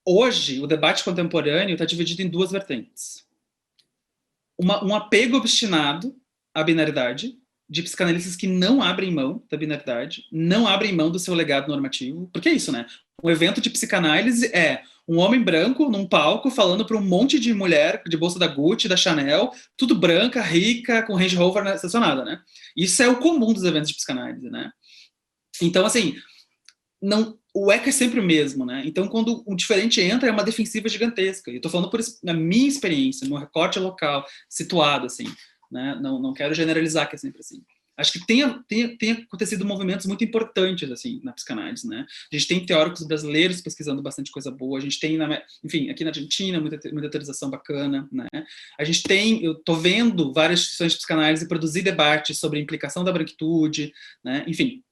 hoje o debate contemporâneo está dividido em duas vertentes. Um apego obstinado à binaridade, de psicanalistas que não abrem mão da binaridade, não abrem mão do seu legado normativo, porque é isso, né? Um evento de psicanálise é um homem branco num palco falando para um monte de mulher de bolsa da Gucci, da Chanel, tudo branca, rica, com Range Rover estacionada, né? Isso é o comum dos eventos de psicanálise, né? Então, assim, não, o eco é sempre o mesmo, né? Então, quando o diferente entra, é uma defensiva gigantesca. Eu tô falando na minha experiência, no recorte local, situado, assim, né? Não quero generalizar que é sempre assim. Acho que tem acontecido movimentos muito importantes, assim, na psicanálise, né? A gente tem teóricos brasileiros pesquisando bastante coisa boa, a gente tem, enfim, aqui na Argentina, muita teorização bacana, né? A gente tem, eu tô vendo várias instituições de psicanálise produzir debates sobre a implicação da branquitude, né? Enfim,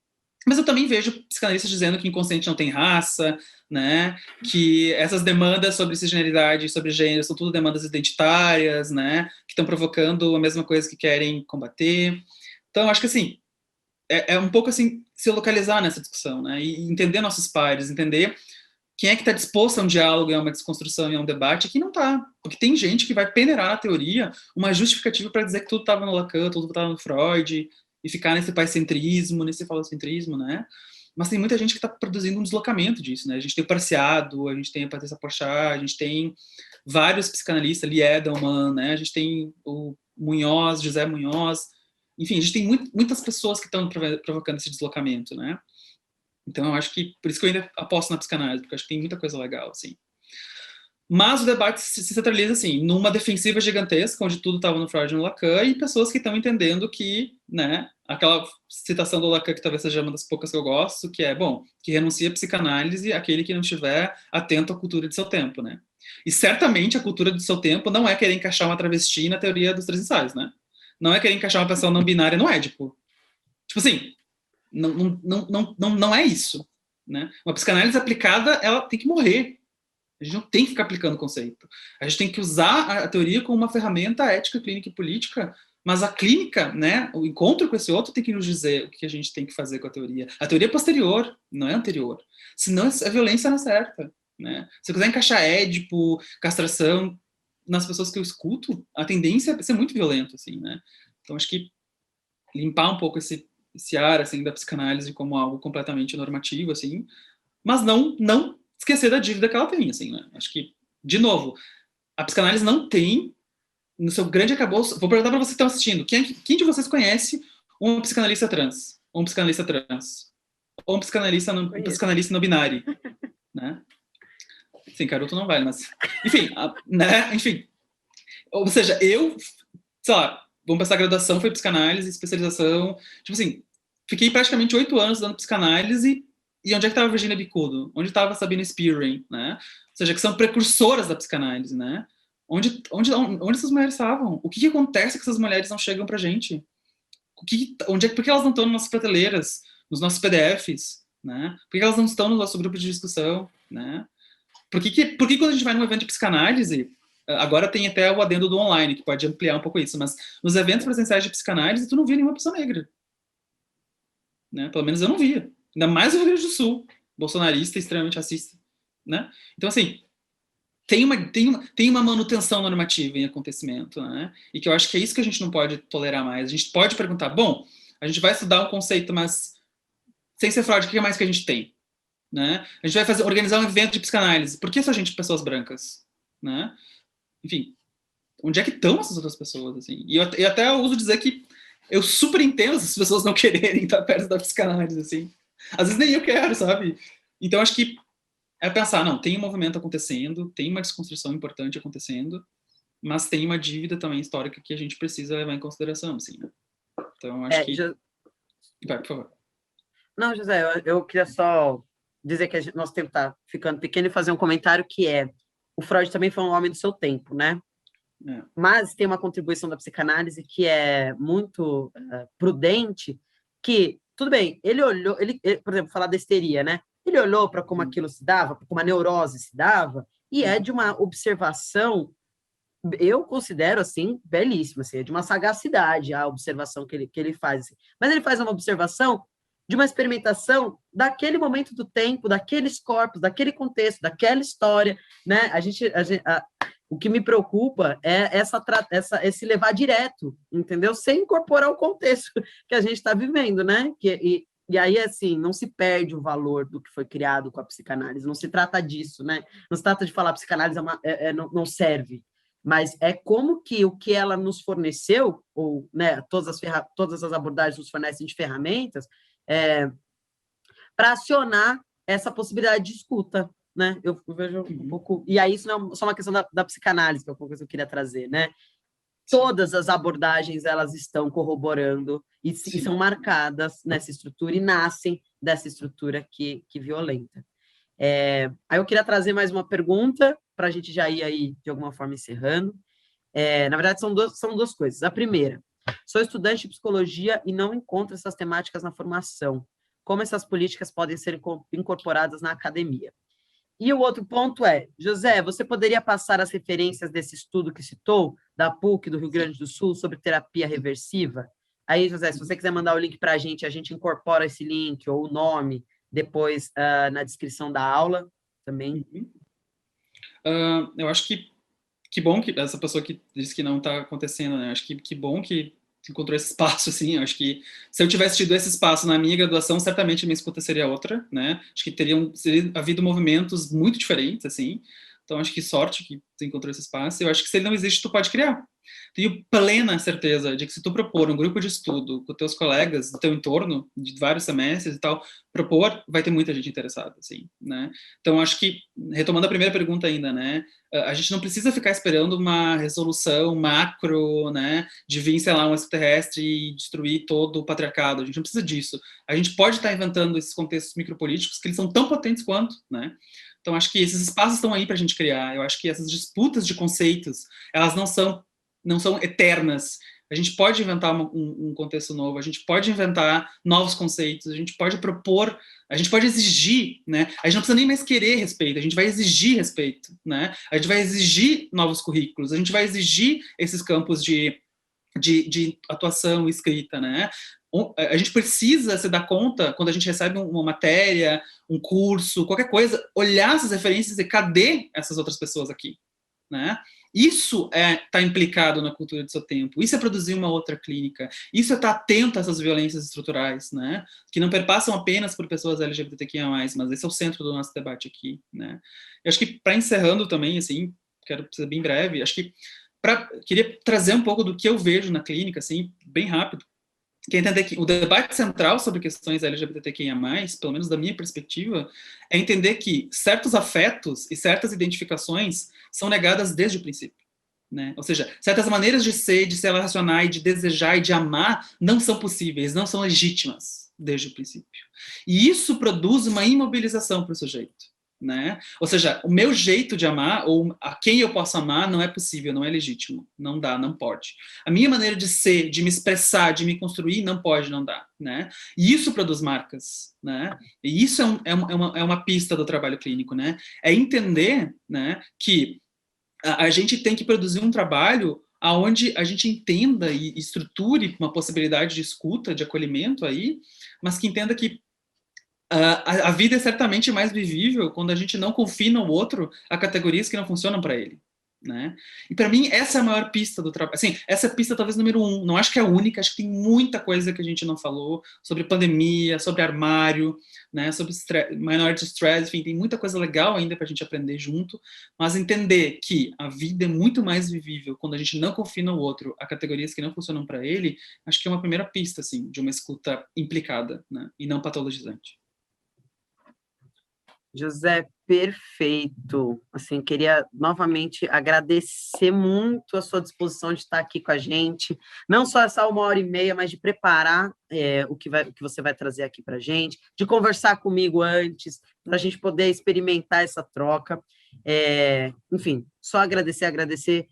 mas eu também vejo psicanalistas dizendo que inconsciente não tem raça, né? Que essas demandas sobre cisgeneridade e sobre gênero são tudo demandas identitárias, né? Que estão provocando a mesma coisa que querem combater. Então, acho que, assim, é um pouco, assim, se localizar nessa discussão, né? E entender nossos pares, entender quem é que está disposto a um diálogo, a uma desconstrução e a um debate, e quem não está. Porque tem gente que vai peneirar na teoria uma justificativa para dizer que tudo estava no Lacan, tudo estava no Freud, e ficar nesse paicentrismo, nesse falocentrismo, né? Mas tem muita gente que está produzindo um deslocamento disso, né? A gente tem o Parciado, a gente tem a Patrícia Porchat, a gente tem vários psicanalistas, Lee Edelman, né? A gente tem o Munhoz, José Munhoz, enfim, a gente tem muitas pessoas que estão provocando esse deslocamento, né? Então, eu acho que, por isso que eu ainda aposto na psicanálise, porque eu acho que tem muita coisa legal, assim. Mas o debate se centraliza, assim, numa defensiva gigantesca, onde tudo estava no Freud e no Lacan, e pessoas que estão entendendo que, né, aquela citação do Lacan, que talvez seja uma das poucas que eu gosto, que é, bom, que renuncia à psicanálise aquele que não estiver atento à cultura de seu tempo, né? E certamente a cultura do seu tempo não é querer encaixar uma travesti na teoria dos três ensaios, né? Não é querer encaixar uma pessoa não binária no Édipo. Tipo assim, não é isso, né? Uma psicanálise aplicada, ela tem que morrer. A gente não tem que ficar aplicando o conceito. A gente tem que usar a teoria como uma ferramenta ética, clínica e política, mas a clínica, né, o encontro com esse outro tem que nos dizer o que a gente tem que fazer com a teoria. A teoria é posterior, não é anterior. Senão a violência não é certa, né? Se eu quiser encaixar Édipo, castração nas pessoas que eu escuto, a tendência é ser muito violento, assim, né? Então acho que limpar um pouco esse ar, assim, da psicanálise como algo completamente normativo, assim, mas não esquecer da dívida que ela tem, assim, né? Acho que, de novo, a psicanálise não tem, no seu grande acabouço... Vou perguntar para vocês que estão assistindo, quem de vocês conhece um psicanalista trans? Ou um psicanalista trans? Ou um psicanalista não binário? Né? Sim, Caruto não vale, mas... Enfim, né? Enfim. Ou seja, eu, sei lá, vamos pensar, graduação foi psicanálise, especialização... Tipo assim, fiquei praticamente 8 anos dando psicanálise. E onde é que estava a Virginia Bicudo? Onde estava a Sabina Spearring, né? Ou seja, que são precursoras da psicanálise, né? Onde essas mulheres estavam? O que acontece que essas mulheres não chegam pra gente? Por que elas não estão nas nossas prateleiras, nos nossos PDFs, né? Por que elas não estão no nosso grupo de discussão, né? Por que quando a gente vai num evento de psicanálise, agora tem até o adendo do online, que pode ampliar um pouco isso, mas nos eventos presenciais de psicanálise, tu não via nenhuma pessoa negra. Né? Pelo menos eu não via. Ainda mais no Rio Grande do Sul, bolsonarista, extremamente racista, né? Então, assim, tem uma manutenção normativa em acontecimento, né? E que eu acho que é isso que a gente não pode tolerar mais. A gente pode perguntar, bom, a gente vai estudar um conceito, mas sem ser fraude, o que mais que a gente tem? Né? A gente vai organizar um evento de psicanálise. Por que só gente, pessoas brancas? Né? Enfim, onde é que estão essas outras pessoas? Assim? E eu até uso dizer que eu super entendo essas pessoas não quererem estar perto da psicanálise. Assim. Às vezes nem eu quero, sabe? Então acho que é pensar, não, tem um movimento acontecendo, tem uma desconstrução importante acontecendo, mas tem uma dívida também histórica que a gente precisa levar em consideração. Assim, né? Então acho que... Vai, por favor. Não, José, eu queria só dizer que nosso tempo está ficando pequeno e fazer um comentário que o Freud também foi um homem do seu tempo, né? É. Mas tem uma contribuição da psicanálise que é muito prudente, que, tudo bem, ele olhou, por exemplo, falar da histeria, né? Ele olhou para como aquilo se dava, como a neurose se dava, e é de uma observação, eu considero, assim, belíssima, assim, é de uma sagacidade a observação que ele faz. Assim. Mas ele faz uma observação de uma experimentação daquele momento do tempo, daqueles corpos, daquele contexto, daquela história, né? O que me preocupa é esse levar direto, entendeu? Sem incorporar o contexto que a gente está vivendo, né? E aí, assim, não se perde o valor do que foi criado com a psicanálise, não se trata disso, né? Não se trata de falar que a psicanálise não serve, mas é como que o que ela nos forneceu, ou né, todas as abordagens nos fornecem de ferramentas, para acionar essa possibilidade de escuta, né? Eu vejo um pouco... E aí isso não é só uma questão da psicanálise, que é uma coisa que eu queria trazer, né? Todas as abordagens, elas estão corroborando e são marcadas nessa estrutura e nascem dessa estrutura que violenta. Aí eu queria trazer mais uma pergunta para a gente já ir aí, de alguma forma, encerrando. Na verdade, são duas coisas. A primeira, sou estudante de psicologia e não encontro essas temáticas na formação. Como essas políticas podem ser incorporadas na academia? E o outro ponto é, José, você poderia passar as referências desse estudo que citou, da PUC do Rio Grande do Sul, sobre terapia reversiva? Aí, José, se você quiser mandar o link para a gente incorpora esse link ou o nome depois na descrição da aula também. Eu acho que bom que essa pessoa que disse que não está acontecendo, né? Acho que bom que encontrou esse espaço, assim. Acho que se eu tivesse tido esse espaço na minha graduação, certamente a minha escuta seria outra, né? Acho que teria havido movimentos muito diferentes, assim. Então, acho que sorte que tu encontrou esse espaço. Eu acho que se ele não existe, tu pode criar. Tenho plena certeza de que se tu propor um grupo de estudo com teus colegas do teu entorno, de vários semestres e tal, propor, vai ter muita gente interessada, assim, né? Então, acho que, retomando a primeira pergunta ainda, né? A gente não precisa ficar esperando uma resolução macro, né? De vir, sei lá, um extraterrestre e destruir todo o patriarcado. A gente não precisa disso. A gente pode estar inventando esses contextos micropolíticos que eles são tão potentes quanto, né? Então, acho que esses espaços estão aí para a gente criar. Eu acho que essas disputas de conceitos, elas não são eternas. A gente pode inventar um contexto novo, a gente pode inventar novos conceitos, a gente pode propor, a gente pode exigir, né? A gente não precisa nem mais querer respeito, a gente vai exigir respeito, né? A gente vai exigir novos currículos, a gente vai exigir esses campos de atuação escrita, né? A gente precisa se dar conta, quando a gente recebe uma matéria, um curso, qualquer coisa, olhar essas referências e dizer, cadê essas outras pessoas aqui? Né? Isso está implicado na cultura do seu tempo, isso é produzir uma outra clínica, isso é estar atento a essas violências estruturais, né? Que não perpassam apenas por pessoas LGBTQIA+, mas esse é o centro do nosso debate aqui. Né? Eu acho que, para encerrando também, assim, quero ser bem breve, acho que queria trazer um pouco do que eu vejo na clínica, assim, bem rápido, que é entender que o debate central sobre questões LGBTQIA+, pelo menos da minha perspectiva, é entender que certos afetos e certas identificações são negadas desde o princípio. Né? Ou seja, certas maneiras de ser, de se relacionar e de desejar e de amar não são possíveis, não são legítimas desde o princípio. E isso produz uma imobilização para o sujeito. Né? Ou seja, o meu jeito de amar, ou a quem eu posso amar, não é possível, não é legítimo, não dá, não pode. A minha maneira de ser, de me expressar, de me construir, não pode, não dá. Né? E isso produz marcas. Né? E isso é uma pista do trabalho clínico. Né? É entender, né, que a gente tem que produzir um trabalho onde a gente entenda e estruture uma possibilidade de escuta, de acolhimento aí, mas que entenda que A vida é certamente mais vivível quando a gente não confina o outro a categorias que não funcionam para ele, né? E para mim essa é a maior pista do trabalho. Assim, essa é a pista talvez número 1. Não acho que é a única. Acho que tem muita coisa que a gente não falou sobre pandemia, sobre armário, né? Sobre minority stress. Enfim, tem muita coisa legal ainda para a gente aprender junto. Mas entender que a vida é muito mais vivível quando a gente não confina o outro a categorias que não funcionam para ele. Acho que é uma primeira pista, assim, de uma escuta implicada, né? E não patologizante. José, perfeito. Assim, queria novamente agradecer muito a sua disposição de estar aqui com a gente, não só essa 1h30, mas de preparar o que você vai trazer aqui para a gente, de conversar comigo antes, para a gente poder experimentar essa troca. Enfim, só agradecer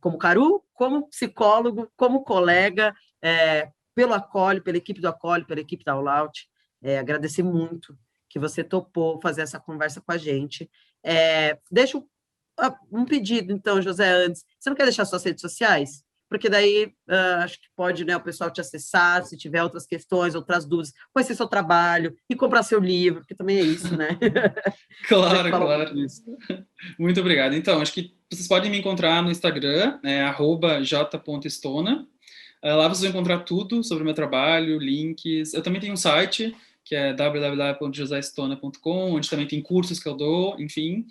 como Caru, como psicólogo, como colega, pelo Acolhe, pela equipe do Acolhe, pela equipe da All-Out. Agradecer muito que você topou fazer essa conversa com a gente. Deixa um pedido, então, José, antes. Você não quer deixar suas redes sociais? Porque daí acho que pode, né, o pessoal te acessar, se tiver outras questões, outras dúvidas, conhecer seu trabalho e comprar seu livro, porque também é isso, né? Claro, claro. Muito obrigado. Então, acho que vocês podem me encontrar no Instagram, j.estona. Lá vocês vão encontrar tudo sobre o meu trabalho, links. Eu também tenho um site, que é www.joseestona.com, onde também tem cursos que eu dou, enfim.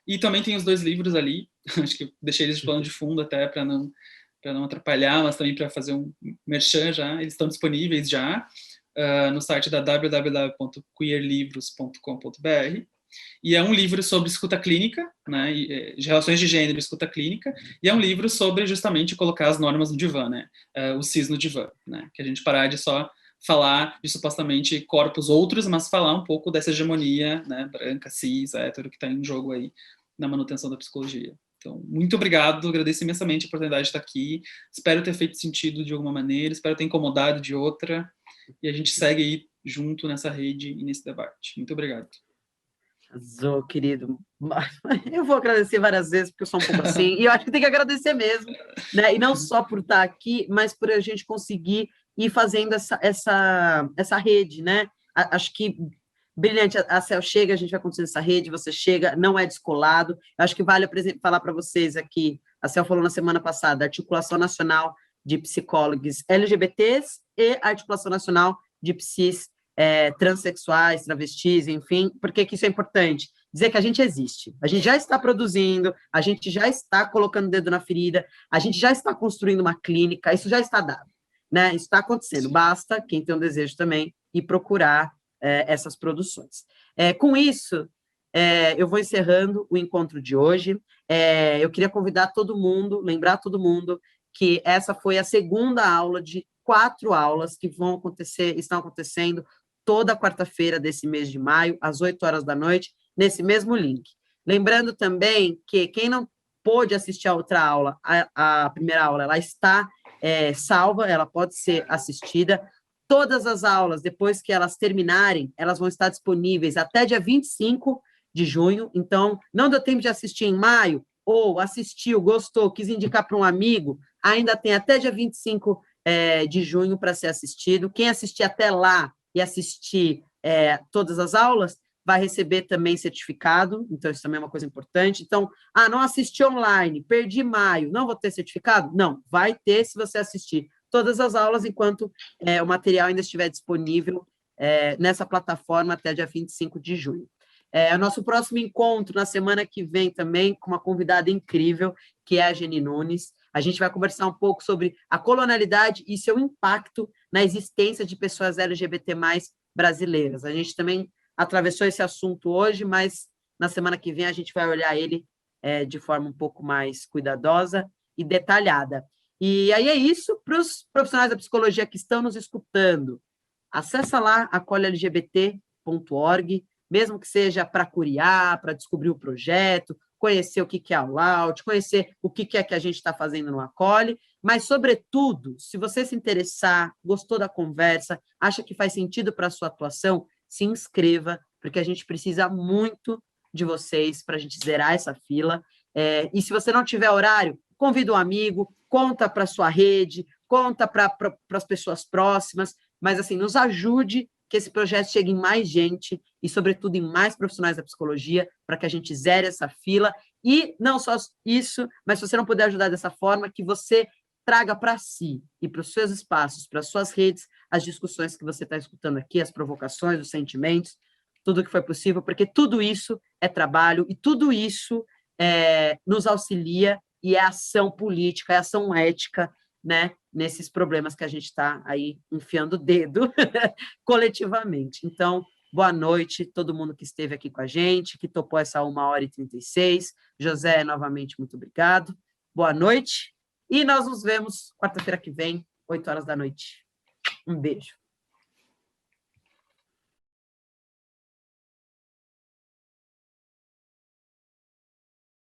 E também tem os 2 livros ali. Acho que eu deixei eles de plano de fundo até para não atrapalhar, mas também para fazer um merchan já. Eles estão disponíveis já no site da www.queerlivros.com.br. E é um livro sobre escuta clínica, né, de relações de gênero e escuta clínica, e é um livro sobre justamente colocar as normas no divã, né, o cis no divã, né, que a gente parar de só falar de supostamente corpos outros, mas falar um pouco dessa hegemonia, né, branca, cis, hétero, que está em jogo aí na manutenção da psicologia. Então, muito obrigado, agradeço imensamente a oportunidade de estar aqui, espero ter feito sentido de alguma maneira, espero ter incomodado de outra, e a gente segue aí junto nessa rede e nesse debate. Muito obrigado. Arrasou, querido. Eu vou agradecer várias vezes, porque eu sou um pouco assim, e eu acho que tem que agradecer mesmo, né? E não só por estar aqui, mas por a gente conseguir ir fazendo essa rede, né? Acho que brilhante, a Cel chega, a gente vai construir essa rede, você chega, não é descolado. Acho que vale falar para vocês aqui, a Cel falou na semana passada, a Articulação Nacional de Psicólogos LGBTs e a Articulação Nacional de Psis transexuais, travestis, enfim, por que isso é importante? Dizer que a gente existe, a gente já está produzindo, a gente já está colocando o dedo na ferida, a gente já está construindo uma clínica, isso já está dado, né? Isso está acontecendo, basta quem tem um desejo também ir procurar essas produções. Com isso, eu vou encerrando o encontro de hoje. Eu queria convidar todo mundo, lembrar todo mundo que essa foi a segunda aula de 4 aulas que estão acontecendo toda quarta-feira desse mês de maio, às 8 horas da noite, nesse mesmo link. Lembrando também que quem não pôde assistir a outra aula, a primeira aula, ela está salva, ela pode ser assistida. Todas as aulas, depois que elas terminarem, elas vão estar disponíveis até dia 25 de junho. Então, não deu tempo de assistir em maio, ou assistiu, gostou, quis indicar para um amigo, ainda tem até dia 25 de junho para ser assistido. Quem assistir até lá e assistir todas as aulas, vai receber também certificado, então isso também é uma coisa importante. Então, não assisti online, perdi maio, não vou ter certificado? Não, vai ter se você assistir todas as aulas, enquanto o material ainda estiver disponível nessa plataforma até dia 25 de junho. O nosso próximo encontro, na semana que vem também, com uma convidada incrível, que é a Geni Nunes. A gente vai conversar um pouco sobre a colonialidade e seu impacto na existência de pessoas LGBT+ brasileiras. A gente também atravessou esse assunto hoje, mas na semana que vem a gente vai olhar ele de forma um pouco mais cuidadosa e detalhada. E aí é isso para os profissionais da psicologia que estão nos escutando. Acessa lá acolhelgbt.org, mesmo que seja para curiar, para descobrir o projeto, conhecer o que é a All-Out, conhecer o que é que a gente está fazendo no Acolhe, mas, sobretudo, se você se interessar, gostou da conversa, acha que faz sentido para a sua atuação, se inscreva, porque a gente precisa muito de vocês para a gente zerar essa fila. E se você não tiver horário, convida um amigo, conta para a sua rede, conta para as pessoas próximas, mas, assim, nos ajude que esse projeto chegue em mais gente e, sobretudo, em mais profissionais da psicologia, para que a gente zere essa fila. E não só isso, mas se você não puder ajudar dessa forma, que você traga para si e para os seus espaços, para as suas redes, as discussões que você está escutando aqui, as provocações, os sentimentos, tudo que foi possível, porque tudo isso é trabalho e tudo isso nos auxilia e é ação política, é ação ética, né, nesses problemas que a gente está aí enfiando o dedo coletivamente. Então, boa noite todo mundo que esteve aqui com a gente, que topou essa 1h36. José, novamente, muito obrigado. Boa noite. E nós nos vemos quarta-feira que vem, 8 horas da noite. Um beijo.